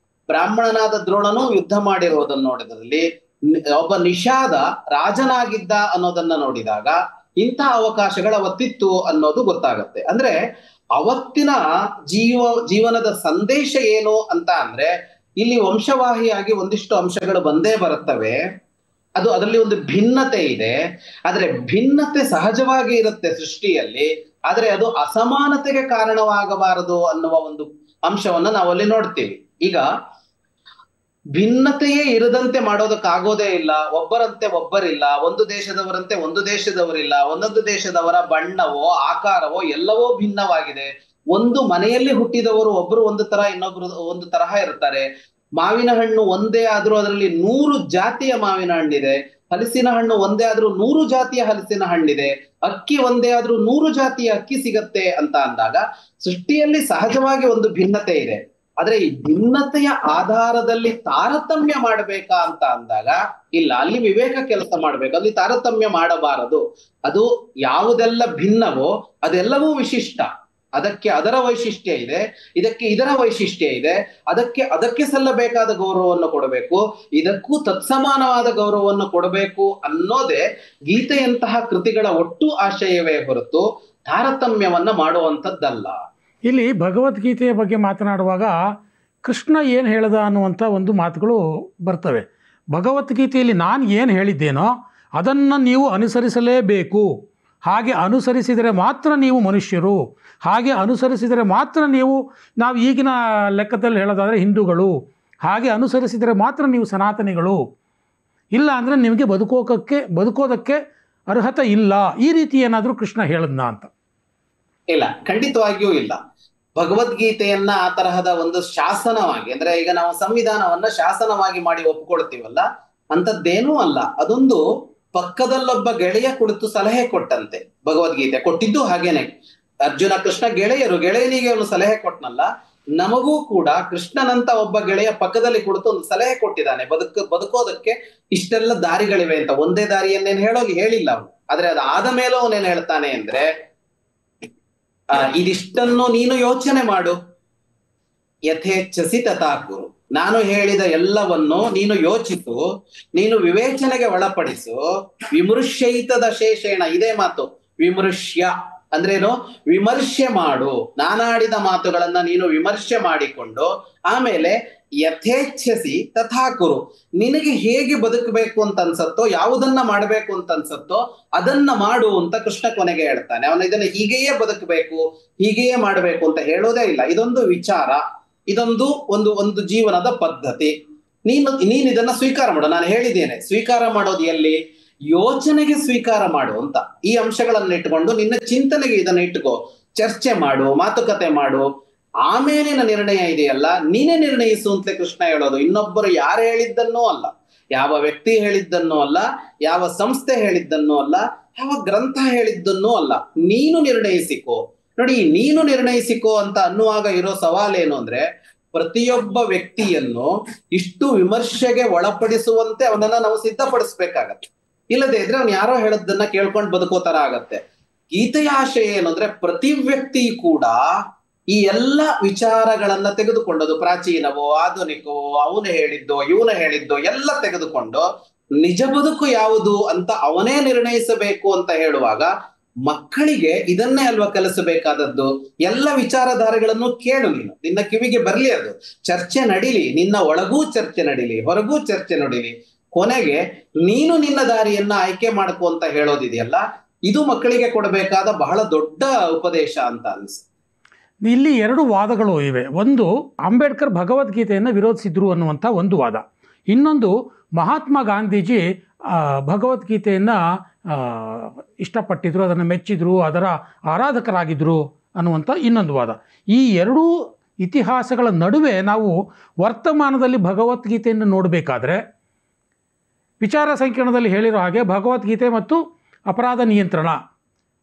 ಬ್ರಾಹ್ಮಣನಾದ ದ್ರೋಣನು ಯುದ್ಧ ಮಾಡಿರುವುದನ್ನು ನೋಡಿದ್ರಲ್ಲಿ, ಒಬ್ಬ ನಿಷಾದ ರಾಜನಾಗಿದ್ದ ಅನ್ನೋದನ್ನ ನೋಡಿದಾಗ ಇಂಥ ಅವಕಾಶಗಳು ಅವತ್ತಿತ್ತು ಅನ್ನೋದು ಗೊತ್ತಾಗತ್ತೆ. ಅಂದ್ರೆ ಅವತ್ತಿನ ಜೀವನದ ಸಂದೇಶ ಏನು ಅಂತ ಅಂದ್ರೆ, ಇಲ್ಲಿ ವಂಶವಾಹಿಯಾಗಿ ಒಂದಿಷ್ಟು ಅಂಶಗಳು ಬಂದೇ ಬರುತ್ತವೆ. ಅದರಲ್ಲಿ ಒಂದು ಭಿನ್ನತೆ ಇದೆ. ಆದ್ರೆ ಭಿನ್ನತೆ ಸಹಜವಾಗಿ ಇರುತ್ತೆ ಸೃಷ್ಟಿಯಲ್ಲಿ, ಆದ್ರೆ ಅದು ಅಸಮಾನತೆಗೆ ಕಾರಣವಾಗಬಾರದು ಅನ್ನುವ ಒಂದು ಅಂಶವನ್ನ ನಾವಲ್ಲಿ ನೋಡ್ತೀವಿ. ಈಗ ಭಿನ್ನತೆಯೇ ಇರದಂತೆ ಮಾಡೋದಕ್ಕಾಗೋದೇ ಇಲ್ಲ. ಒಬ್ಬರಂತೆ ಒಬ್ಬರಿಲ್ಲ, ಒಂದು ದೇಶದವರಂತೆ ಒಂದು ದೇಶದವರಿಲ್ಲ, ಒಂದೊಂದು ದೇಶದವರ ಬಣ್ಣವೋ ಆಕಾರವೋ ಎಲ್ಲವೋ ಭಿನ್ನವಾಗಿದೆ. ಒಂದು ಮನೆಯಲ್ಲಿ ಹುಟ್ಟಿದವರು ಒಬ್ರು ಒಂದು ತರ, ಇನ್ನೊಬ್ರು ಒಂದು ತರಹ ಇರ್ತಾರೆ. ಮಾವಿನ ಹಣ್ಣು ಒಂದೇ ಆದ್ರೂ ಅದರಲ್ಲಿ 100 ಜಾತಿಯ ಮಾವಿನ ಹಣ್ಣಿದೆ. ಹಲಸಿನ ಹಣ್ಣು ಒಂದೇ ಆದ್ರೂ 100 ಜಾತಿಯ ಹಲಸಿನ ಹಣ್ಣಿದೆ. ಅಕ್ಕಿ ಒಂದೇ ಆದ್ರೂ 100 ಜಾತಿಯ ಅಕ್ಕಿ ಸಿಗತ್ತೆ ಅಂತ ಅಂದಾಗ ಸೃಷ್ಟಿಯಲ್ಲಿ ಸಹಜವಾಗಿ ಒಂದು ಭಿನ್ನತೆ ಇದೆ. ಆದ್ರೆ ಈ ಭಿನ್ನತೆಯ ಆಧಾರದಲ್ಲಿ ತಾರತಮ್ಯ ಮಾಡ್ಬೇಕಾ ಅಂತ ಅಂದಾಗ ಇಲ್ಲ, ಅಲ್ಲಿ ವಿವೇಕ ಕೆಲಸ ಮಾಡ್ಬೇಕು. ಅಲ್ಲಿ ತಾರತಮ್ಯ ಮಾಡಬಾರದು. ಅದು ಯಾವುದೆಲ್ಲ ಭಿನ್ನವೋ ಅದೆಲ್ಲವೂ ವಿಶಿಷ್ಟ. ಅದಕ್ಕೆ ಅದರ ವೈಶಿಷ್ಟ್ಯ ಇದೆ, ಇದಕ್ಕೆ ಇದರ ವೈಶಿಷ್ಟ್ಯ ಇದೆ. ಅದಕ್ಕೆ ಸಲ್ಲಬೇಕಾದ ಗೌರವವನ್ನು ಕೊಡಬೇಕು, ಇದಕ್ಕೂ ತತ್ಸಮಾನವಾದ ಗೌರವವನ್ನು ಕೊಡಬೇಕು ಅನ್ನೋದೇ ಗೀತೆಯಂತಹ ಕೃತಿಗಳ ಒಟ್ಟು ಆಶಯವೇ ಹೊರತು ತಾರತಮ್ಯವನ್ನ ಮಾಡುವಂಥದ್ದಲ್ಲ. ಇಲ್ಲಿ ಭಗವದ್ಗೀತೆಯ ಬಗ್ಗೆ ಮಾತನಾಡುವಾಗ ಕೃಷ್ಣ ಏನು ಹೇಳ್ದ ಅನ್ನುವಂಥ ಒಂದು ಮಾತುಗಳು ಬರ್ತವೆ. ಭಗವದ್ಗೀತೆಯಲ್ಲಿ ನಾನು ಏನು ಹೇಳಿದ್ದೇನೋ ಅದನ್ನು ನೀವು ಅನುಸರಿಸಲೇಬೇಕು. ಹಾಗೆ ಅನುಸರಿಸಿದರೆ ಮಾತ್ರ ನೀವು ಮನುಷ್ಯರು, ಹಾಗೆ ಅನುಸರಿಸಿದರೆ ಮಾತ್ರ ನಾವು ಈಗಿನ ಲೆಕ್ಕದಲ್ಲಿ ಹೇಳೋದಾದರೆ ಹಿಂದೂಗಳು, ಹಾಗೆ ಅನುಸರಿಸಿದರೆ ಮಾತ್ರ ನೀವು ಸನಾತನಿಗಳು, ಇಲ್ಲ ಅಂದರೆ ನಿಮಗೆ ಬದುಕೋದಕ್ಕೆ ಅರ್ಹತೆ ಇಲ್ಲ. ಈ ರೀತಿ ಏನಾದರೂ ಕೃಷ್ಣ ಹೇಳದ್ನ ಅಂತ? ಇಲ್ಲ, ಖಂಡಿತವಾಗಿಯೂ ಇಲ್ಲ. ಭಗವದ್ಗೀತೆಯನ್ನ ಆ ತರಹದ ಒಂದು ಶಾಸನವಾಗಿ, ಅಂದ್ರೆ ಈಗ ನಾವು ಸಂವಿಧಾನವನ್ನ ಶಾಸನವಾಗಿ ಮಾಡಿ ಒಪ್ಪಿಕೊಳ್ತೀವಲ್ಲ, ಅಂಥದ್ದೇನೂ ಅಲ್ಲ. ಅದೊಂದು ಪಕ್ಕದಲ್ಲೊಬ್ಬ ಗೆಳೆಯ ಕುಳಿತು ಸಲಹೆ ಕೊಟ್ಟಂತೆ. ಭಗವದ್ಗೀತೆ ಕೊಟ್ಟಿದ್ದು ಹಾಗೇನೆ. ಅರ್ಜುನ ಕೃಷ್ಣ ಗೆಳೆಯನಿಗೆ ಅವನು ಸಲಹೆ ಕೊಟ್ಟನಲ್ಲ, ನಮಗೂ ಕೂಡ ಕೃಷ್ಣನಂತ ಒಬ್ಬ ಗೆಳೆಯ ಪಕ್ಕದಲ್ಲಿ ಕುಳಿತು ಒಂದು ಸಲಹೆ ಕೊಟ್ಟಿದ್ದಾನೆ. ಬದುಕೋದಕ್ಕೆ ಇಷ್ಟೆಲ್ಲ ದಾರಿಗಳಿವೆ ಅಂತ. ಒಂದೇ ದಾರಿಯನ್ನೇನು ಹೇಳಿಲ್ಲ ಅವನು. ಆದ್ರೆ ಅದಾದ ಮೇಲೂ ಅವನೇನ್ ಹೇಳ್ತಾನೆ ಅಂದ್ರೆ, ಇದಿಷ್ಟನ್ನು ನೀನು ಯೋಚನೆ ಮಾಡು, ಯಥೇಚ್ಛಸಿ ತಥಾ ಕುರು. ನಾನು ಹೇಳಿದ ಎಲ್ಲವನ್ನು ನೀನು ಯೋಚಿಸು, ನೀನು ವಿವೇಚನೆಗೆ ಒಳಪಡಿಸು. ವಿಮೃಶ್ಯೈತದ ಶೇಷೇಣ, ಇದೇ ಮಾತು ವಿಮೃಶ್ಯ ಅಂದ್ರೇನು? ವಿಮರ್ಶೆ ಮಾಡು. ನಾನಾಡಿದ ಮಾತುಗಳನ್ನ ನೀನು ವಿಮರ್ಶೆ ಮಾಡಿಕೊಂಡು ಆಮೇಲೆ ಯಥೇಚ್ಛಸಿ ತಥಾ ಕುರು. ನಿನಗೆ ಹೇಗೆ ಬದುಕಬೇಕು ಅಂತ ಅನ್ಸತ್ತೋ, ಯಾವುದನ್ನ ಮಾಡಬೇಕು ಅಂತ ಅನ್ಸತ್ತೋ ಅದನ್ನ ಮಾಡು ಅಂತ ಕೃಷ್ಣ ಕೊನೆಗೆ ಹೇಳ್ತಾನೆ. ಅವನು ಇದನ್ನ ಹೀಗೆಯೇ ಬದುಕಬೇಕು, ಹೀಗೆಯೇ ಮಾಡಬೇಕು ಅಂತ ಹೇಳೋದೇ ಇಲ್ಲ. ಇದೊಂದು ವಿಚಾರ, ಇದೊಂದು ಒಂದು ಜೀವನದ ಪದ್ಧತಿ. ನೀನು ಇದನ್ನ ಸ್ವೀಕಾರ ಮಾಡು. ನಾನು ಹೇಳಿದ್ದೇನೆ, ಸ್ವೀಕಾರ ಮಾಡೋದು ಎಲ್ಲಿ? ಯೋಚನೆಗೆ ಸ್ವೀಕಾರ ಮಾಡು ಅಂತ. ಈ ಅಂಶಗಳನ್ನ ಇಟ್ಟುಕೊಂಡು ನಿನ್ನ ಚಿಂತನೆಗೆ ಇದನ್ನ ಇಟ್ಟುಕೋ, ಚರ್ಚೆ ಮಾಡು, ಮಾತುಕತೆ ಮಾಡು. ಆಮೇಲಿನ ನಿರ್ಣಯ ಇದೆಯಲ್ಲ, ನೀನೇ ನಿರ್ಣಯಿಸು ಅಂತಲೇ ಕೃಷ್ಣ ಹೇಳೋದು. ಇನ್ನೊಬ್ಬರು ಯಾರು ಹೇಳಿದ್ದನ್ನೂ ಅಲ್ಲ, ಯಾವ ವ್ಯಕ್ತಿ ಹೇಳಿದ್ದನ್ನೂ ಅಲ್ಲ, ಯಾವ ಸಂಸ್ಥೆ ಹೇಳಿದ್ದನ್ನೂ ಅಲ್ಲ, ಯಾವ ಗ್ರಂಥ ಹೇಳಿದ್ದನ್ನೂ ಅಲ್ಲ. ನೀನು ನಿರ್ಣಯಿಸಿಕೋ. ನೋಡಿ, ನೀನು ನಿರ್ಣಯಿಸಿಕೋ ಅಂತ ಅನ್ನುವಾಗ ಇರೋ ಸವಾಲೇನು ಅಂದ್ರೆ, ಪ್ರತಿಯೊಬ್ಬ ವ್ಯಕ್ತಿಯನ್ನು ಇಷ್ಟು ವಿಮರ್ಶೆಗೆ ಒಳಪಡಿಸುವಂತೆ ಅವನನ್ನ ನಾವು ಸಿದ್ಧಪಡಿಸ್ಬೇಕಾಗತ್ತೆ. ಇಲ್ಲದೆ ಇದ್ರೆ ಅವ್ನು ಯಾರೋ ಹೇಳದ್ದನ್ನ ಕೇಳ್ಕೊಂಡು ಬದುಕೋತರ ಆಗತ್ತೆ. ಗೀತೆಯ ಆಶಯ ಏನು ಅಂದ್ರೆ, ಪ್ರತಿ ವ್ಯಕ್ತಿ ಕೂಡ ಈ ಎಲ್ಲ ವಿಚಾರಗಳನ್ನ ತೆಗೆದುಕೊಂಡದು, ಪ್ರಾಚೀನವೋ ಆಧುನಿಕವೋ, ಅವನು ಹೇಳಿದ್ದೋ ಇವನು ಹೇಳಿದ್ದೋ ಎಲ್ಲ ತೆಗೆದುಕೊಂಡು ನಿಜ ಬದುಕು ಯಾವುದು ಅಂತ ಅವನೇ ನಿರ್ಣಯಿಸಬೇಕು ಅಂತ ಹೇಳುವಾಗ, ಮಕ್ಕಳಿಗೆ ಇದನ್ನೇ ಅಲ್ವಾ ಕಲಿಸಬೇಕಾದದ್ದು. ಎಲ್ಲ ವಿಚಾರಧಾರೆಗಳನ್ನು ಕೇಳು ನೀನು, ನಿನ್ನ ಕಿವಿಗೆ ಬರ್ಲಿ, ಅದು ಚರ್ಚೆ ನಡೀಲಿ, ನಿನ್ನ ಒಳಗೂ ಚರ್ಚೆ ನಡೀಲಿ, ಹೊರಗೂ ಚರ್ಚೆ ನಡೀಲಿ. ಕೊನೆಗೆ ನೀನು ನಿನ್ನ ದಾರಿಯನ್ನ ಆಯ್ಕೆ ಮಾಡ್ಕೊ ಅಂತ ಹೇಳೋದಿದೆಯಲ್ಲ, ಇದು ಮಕ್ಕಳಿಗೆ ಕೊಡಬೇಕಾದ ಬಹಳ ದೊಡ್ಡ ಉಪದೇಶ ಅಂತ ಅನ್ಸುತ್ತೆ. ಇಲ್ಲಿ ಎರಡು ವಾದಗಳು ಇವೆ. ಒಂದು, ಅಂಬೇಡ್ಕರ್ ಭಗವದ್ಗೀತೆಯನ್ನು ವಿರೋಧಿಸಿದ್ರು ಅನ್ನುವಂಥ ಒಂದು ವಾದ. ಇನ್ನೊಂದು, ಮಹಾತ್ಮ ಗಾಂಧೀಜಿ ಭಗವದ್ಗೀತೆಯನ್ನು ಇಷ್ಟಪಟ್ಟಿದ್ರು, ಅದನ್ನು ಮೆಚ್ಚಿದ್ರು, ಅದರ ಆರಾಧಕರಾಗಿದ್ದರು ಅನ್ನುವಂಥ ಇನ್ನೊಂದು ವಾದ. ಈ ಎರಡೂ ಇತಿಹಾಸಗಳ ನಡುವೆ ನಾವು ವರ್ತಮಾನದಲ್ಲಿ ಭಗವದ್ಗೀತೆಯನ್ನು ನೋಡಬೇಕಾದ್ರೆ, ವಿಚಾರ ಸಂಕಿರಣದಲ್ಲಿ ಹೇಳಿರೋ ಹಾಗೆ ಭಗವದ್ಗೀತೆ ಮತ್ತು ಅಪರಾಧ ನಿಯಂತ್ರಣ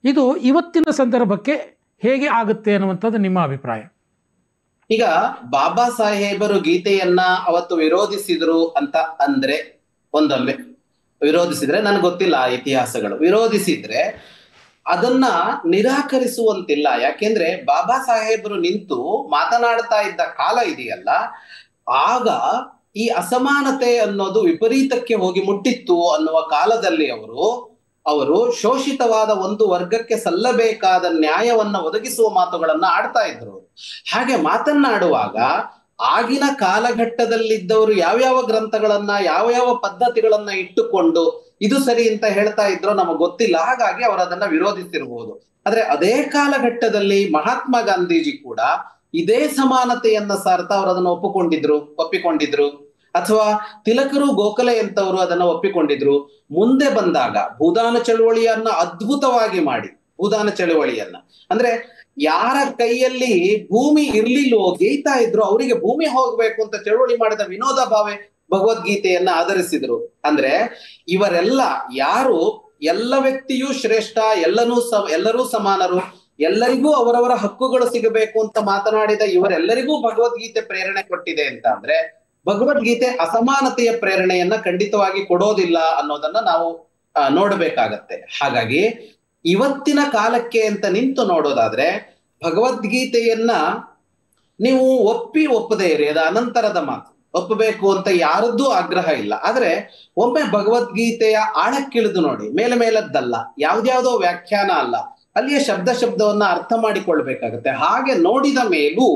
ಇದು ಇವತ್ತಿನ ಸಂದರ್ಭಕ್ಕೆ ಹೇಗೆ ಆಗುತ್ತೆ ಅನ್ನುವಂಥದ್ದು ನಿಮ್ಮ ಅಭಿಪ್ರಾಯ? ಈಗ ಬಾಬಾ ಸಾಹೇಬರು ಗೀತೆಯನ್ನ ಅವತ್ತು ವಿರೋಧಿಸಿದ್ರು ಅಂತ ಅಂದ್ರೆ, ಒಂದೊಮ್ಮೆ ವಿರೋಧಿಸಿದ್ರೆ, ನನ್ಗೆ ಗೊತ್ತಿಲ್ಲ ಆ ಇತಿಹಾಸಗಳು, ವಿರೋಧಿಸಿದ್ರೆ ಅದನ್ನ ನಿರಾಕರಿಸುವಂತಿಲ್ಲ. ಯಾಕೆಂದ್ರೆ ಬಾಬಾ ಸಾಹೇಬರು ನಿಂತು ಮಾತನಾಡ್ತಾ ಇದ್ದ ಕಾಲ ಇದೆಯಲ್ಲ, ಆಗ ಈ ಅಸಮಾನತೆ ಅನ್ನೋದು ವಿಪರೀತಕ್ಕೆ ಹೋಗಿ ಮುಟ್ಟಿತ್ತು ಅನ್ನುವ ಕಾಲದಲ್ಲಿ ಅವರು ಶೋಷಿತವಾದ ಒಂದು ವರ್ಗಕ್ಕೆ ಸಲ್ಲಬೇಕಾದ ನ್ಯಾಯವನ್ನ ಒದಗಿಸುವ ಮಾತುಗಳನ್ನ ಆಡ್ತಾ ಇದ್ರು. ಹಾಗೆ ಮಾತನ್ನಾಡುವಾಗ ಆಗಿನ ಕಾಲಘಟ್ಟದಲ್ಲಿದ್ದವರು ಯಾವ್ಯಾವ ಗ್ರಂಥಗಳನ್ನ ಯಾವ ಪದ್ಧತಿಗಳನ್ನ ಇಟ್ಟುಕೊಂಡು ಇದು ಸರಿ ಅಂತ ಹೇಳ್ತಾ ಇದ್ರೋ ನಮಗ್ ಗೊತ್ತಿಲ್ಲ. ಹಾಗಾಗಿ ಅವರು ಅದನ್ನ ವಿರೋಧಿಸಿರ್ಬೋದು. ಆದ್ರೆ ಅದೇ ಕಾಲಘಟ್ಟದಲ್ಲಿ ಮಹಾತ್ಮ ಗಾಂಧೀಜಿ ಕೂಡ ಇದೇ ಸಮಾನತೆಯನ್ನ ಸಾರ್ತಾ ಅವರು ಅದನ್ನ ಒಪ್ಪಿಕೊಂಡಿದ್ರು. ಅಥವಾ ತಿಲಕರು, ಗೋಖಲೆ ಅಂತವರು ಅದನ್ನ ಒಪ್ಪಿಕೊಂಡಿದ್ರು. ಮುಂದೆ ಬಂದಾಗ ಭೂದಾನ ಚಳುವಳಿಯನ್ನ ಅದ್ಭುತವಾಗಿ ಮಾಡಿ, ಭೂದಾನ ಚಳುವಳಿಯನ್ನ ಅಂದ್ರೆ ಯಾರ ಕೈಯಲ್ಲಿ ಭೂಮಿ ಇರ್ಲಿಲ್ವೋ, ಗೇಯ್ತಾ ಇದ್ರು, ಅವರಿಗೆ ಭೂಮಿ ಹೋಗ್ಬೇಕು ಅಂತ ಚಳುವಳಿ ಮಾಡಿದ ವಿನೋದ ಭಾವೆ ಭಗವದ್ಗೀತೆಯನ್ನ ಆಧರಿಸಿದ್ರು. ಅಂದ್ರೆ ಇವರೆಲ್ಲ ಯಾರು ಎಲ್ಲ ವ್ಯಕ್ತಿಯೂ ಶ್ರೇಷ್ಠ, ಎಲ್ಲರೂ ಸಮಾನರು, ಎಲ್ಲರಿಗೂ ಅವರವರ ಹಕ್ಕುಗಳು ಸಿಗಬೇಕು ಅಂತ ಮಾತನಾಡಿದ ಇವರೆಲ್ಲರಿಗೂ ಭಗವದ್ಗೀತೆ ಪ್ರೇರಣೆ ಕೊಟ್ಟಿದೆ ಅಂತ ಅಂದ್ರೆ, ಭಗವದ್ಗೀತೆ ಅಸಮಾನತೆಯ ಪ್ರೇರಣೆಯನ್ನ ಖಂಡಿತವಾಗಿ ಕೊಡೋದಿಲ್ಲ ಅನ್ನೋದನ್ನ ನಾವು ನೋಡ್ಬೇಕಾಗತ್ತೆ. ಹಾಗಾಗಿ ಇವತ್ತಿನ ಕಾಲಕ್ಕೆ ಅಂತ ನಿಂತು ನೋಡೋದಾದ್ರೆ, ಭಗವದ್ಗೀತೆಯನ್ನ ನೀವು ಒಪ್ಪದೇ ಇರಿ, ಅದು ಅನಂತರದ ಮಾತು. ಒಪ್ಪಬೇಕು ಅಂತ ಯಾರದ್ದೂ ಆಗ್ರಹ ಇಲ್ಲ. ಆದ್ರೆ ಒಮ್ಮೆ ಭಗವದ್ಗೀತೆಯ ಆಳಕ್ಕಿಳಿದು ನೋಡಿ, ಮೇಲದ್ದಲ್ಲ, ಯಾವ್ದ್ಯಾವ್ದೋ ವ್ಯಾಖ್ಯಾನ ಅಲ್ಲ, ಅಲ್ಲಿಯ ಶಬ್ದವನ್ನ ಅರ್ಥ ಮಾಡಿಕೊಳ್ಬೇಕಾಗತ್ತೆ. ಹಾಗೆ ನೋಡಿದ ಮೇಲೂ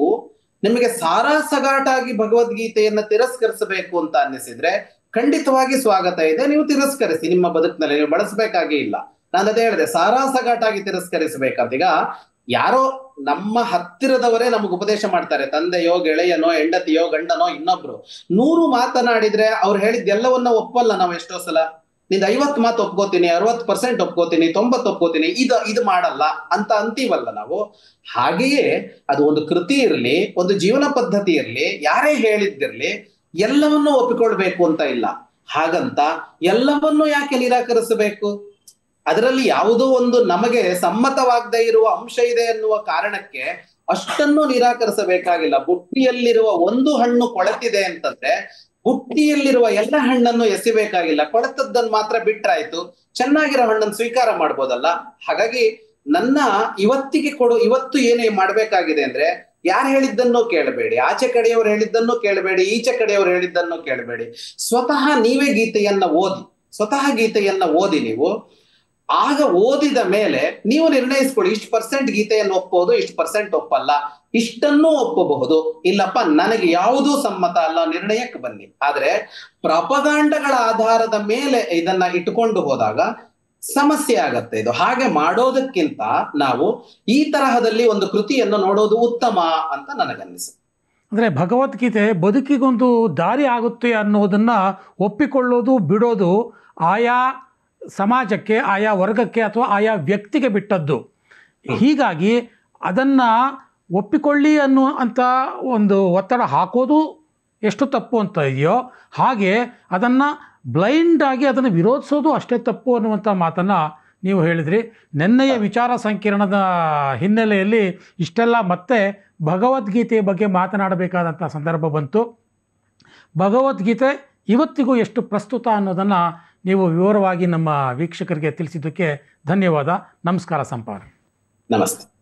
ನಿಮಗೆ ಸಾರಾಸಗಟಾಗಿ ಭಗವದ್ಗೀತೆಯನ್ನ ತಿರಸ್ಕರಿಸಬೇಕು ಅಂತ ಅನ್ನಿಸಿದ್ರೆ ಖಂಡಿತವಾಗಿ ಸ್ವಾಗತ ಇದೆ, ನೀವು ತಿರಸ್ಕರಿಸಿ, ನಿಮ್ಮ ಬದುಕಿನಲ್ಲಿ ನೀವು ಬಳಸಬೇಕಾಗೇ ಇಲ್ಲ. ನಾನು ಅದೇ ಹೇಳಿದೆ, ಸಾರಾಸಗಟಾಗಿ ತಿರಸ್ಕರಿಸಬೇಕಂತ. ಈಗ ಯಾರೋ ನಮ್ಮ ಹತ್ತಿರದವರೇ ನಮಗೆ ಉಪದೇಶ ಮಾಡ್ತಾರೆ, ತಂದೆಯೋ ಗೆಳೆಯನೋ ಹೆಂಡತಿಯೋ ಗಂಡನೋ ಇನ್ನೊಬ್ರು 100 ಮಾತನಾಡಿದ್ರೆ ಅವ್ರು ಹೇಳಿದ್ದೆಲ್ಲವನ್ನ ಒಪ್ಪಲ್ಲ ನಾವು. ಎಷ್ಟೋ ಸಲ ನಿಂದ 50 ಮಾತು ಒಪ್ಕೋತೀನಿ, 60% ಒಪ್ಕೋತೀನಿ, 90 ಒಪ್ಕೋತೀನಿ, ಇದು ಮಾಡಲ್ಲ ಅಂತ ಅಂತೀವಲ್ಲ ನಾವು. ಹಾಗೆಯೇ ಅದು ಒಂದು ಕೃತಿ ಇರಲಿ, ಒಂದು ಜೀವನ ಪದ್ಧತಿ ಇರಲಿ, ಯಾರೇ ಹೇಳಿದ್ದಿರ್ಲಿ, ಎಲ್ಲವನ್ನೂ ಒಪ್ಪಿಕೊಳ್ಬೇಕು ಅಂತ ಇಲ್ಲ. ಹಾಗಂತ ಎಲ್ಲವನ್ನೂ ಯಾಕೆ ನಿರಾಕರಿಸಬೇಕು? ಅದರಲ್ಲಿ ಯಾವುದೋ ಒಂದು ನಮಗೆ ಸಮ್ಮತವಾಗದೇ ಇರುವ ಅಂಶ ಇದೆ ಎನ್ನುವ ಕಾರಣಕ್ಕೆ ಅಷ್ಟನ್ನು ನಿರಾಕರಿಸಬೇಕಾಗಿಲ್ಲ. ಬುಟ್ಟಿಯಲ್ಲಿರುವ ಒಂದು ಹಣ್ಣು ಕೊಳೆತಿದೆ ಅಂತಂದ್ರೆ ಬುಟ್ಟಿಯಲ್ಲಿರುವ ಎಲ್ಲ ಹಣ್ಣನ್ನು ಎಸಿಬೇಕಾಗಿಲ್ಲ, ಕೊಳೆತದ್ದನ್ನು ಮಾತ್ರ ಬಿಟ್ರಾಯ್ತು, ಚೆನ್ನಾಗಿರೋ ಹಣ್ಣನ್ನು ಸ್ವೀಕಾರ ಮಾಡ್ಬೋದಲ್ಲ. ಹಾಗಾಗಿ ನನ್ನ ಇವತ್ತು ಏನೇ ಮಾಡ್ಬೇಕಾಗಿದೆ ಅಂದ್ರೆ, ಯಾರು ಹೇಳಿದ್ದನ್ನು ಕೇಳಬೇಡಿ, ಆಚೆ ಕಡೆಯವರು ಹೇಳಿದ್ದನ್ನು ಕೇಳಬೇಡಿ, ಈಚೆ ಕಡೆಯವರು ಹೇಳಿದ್ದನ್ನು ಕೇಳಬೇಡಿ. ಸ್ವತಃ ನೀವೇ ಗೀತೆಯನ್ನ ಓದಿ ನೀವು. ಆಗ ಓದಿದ ಮೇಲೆ ನೀವು ನಿರ್ಣಯಿಸ್ಕೊಳ್ಳಿ, ಇಷ್ಟು % ಗೀತೆಯನ್ನು ಒಪ್ಪಬಹುದು, ಇಷ್ಟು % ಒಪ್ಪಲ್ಲ, ಇಷ್ಟನ್ನೂ ಒಪ್ಪಬಹುದು, ಇಲ್ಲಪ್ಪ ನನಗೆ ಯಾವುದೂ ಸಮ್ಮತ ಅಲ್ಲ, ನಿರ್ಣಯಕ್ಕೆ ಬನ್ನಿ. ಆದ್ರೆ ಪ್ರಪಗಾಂಡಗಳ ಆಧಾರದ ಮೇಲೆ ಇದನ್ನ ಇಟ್ಟುಕೊಂಡು ಹೋದಾಗ ಸಮಸ್ಯೆ ಆಗತ್ತೆ. ಇದು ಹಾಗೆ ಮಾಡೋದಕ್ಕಿಂತ ನಾವು ಈ ತರಹದಲ್ಲಿ ಒಂದು ಕೃತಿಯನ್ನು ನೋಡೋದು ಉತ್ತಮ ಅಂತ ನನಗನ್ನಿಸುತ್ತೆ. ಅಂದರೆ ಭಗವದ್ಗೀತೆ ಬದುಕಿಗೊಂದು ದಾರಿ ಆಗುತ್ತೆ ಅನ್ನೋದನ್ನು ಒಪ್ಪಿಕೊಳ್ಳೋದು ಬಿಡೋದು ಆಯಾ ಸಮಾಜಕ್ಕೆ, ಆಯಾ ವರ್ಗಕ್ಕೆ ಅಥವಾ ಆಯಾ ವ್ಯಕ್ತಿಗೆ ಬಿಟ್ಟದ್ದು. ಹೀಗಾಗಿ ಅದನ್ನು ಒಪ್ಪಿಕೊಳ್ಳಿ ಅಂತ ಒಂದು ಒತ್ತಡ ಹಾಕೋದು ಎಷ್ಟು ತಪ್ಪು ಅಂತ ಇದೆಯೋ, ಹಾಗೆ ಅದನ್ನು ಬ್ಲೈಂಡಾಗಿ ಅದನ್ನು ವಿರೋಧಿಸೋದು ಅಷ್ಟೇ ತಪ್ಪು ಅನ್ನುವಂಥ ಮಾತನ್ನು ನೀವು ಹೇಳಿದ್ರಿ. ನೆನ್ನೆಯ ವಿಚಾರ ಸಂಕಿರಣದ ಹಿನ್ನೆಲೆಯಲ್ಲಿ ಇಷ್ಟೆಲ್ಲ ಮತ್ತೆ ಭಗವದ್ಗೀತೆಯ ಬಗ್ಗೆ ಮಾತನಾಡಬೇಕಾದಂಥ ಸಂದರ್ಭ ಬಂತು. ಭಗವದ್ಗೀತೆ ಇವತ್ತಿಗೂ ಎಷ್ಟು ಪ್ರಸ್ತುತ ಅನ್ನೋದನ್ನು ನೀವು ವಿವರವಾಗಿ ನಮ್ಮ ವೀಕ್ಷಕರಿಗೆ ತಿಳಿಸಿದ್ದಕ್ಕೆ ಧನ್ಯವಾದ. ನಮಸ್ಕಾರ ಸಂಪಾರ. ನಮಸ್ತೆ.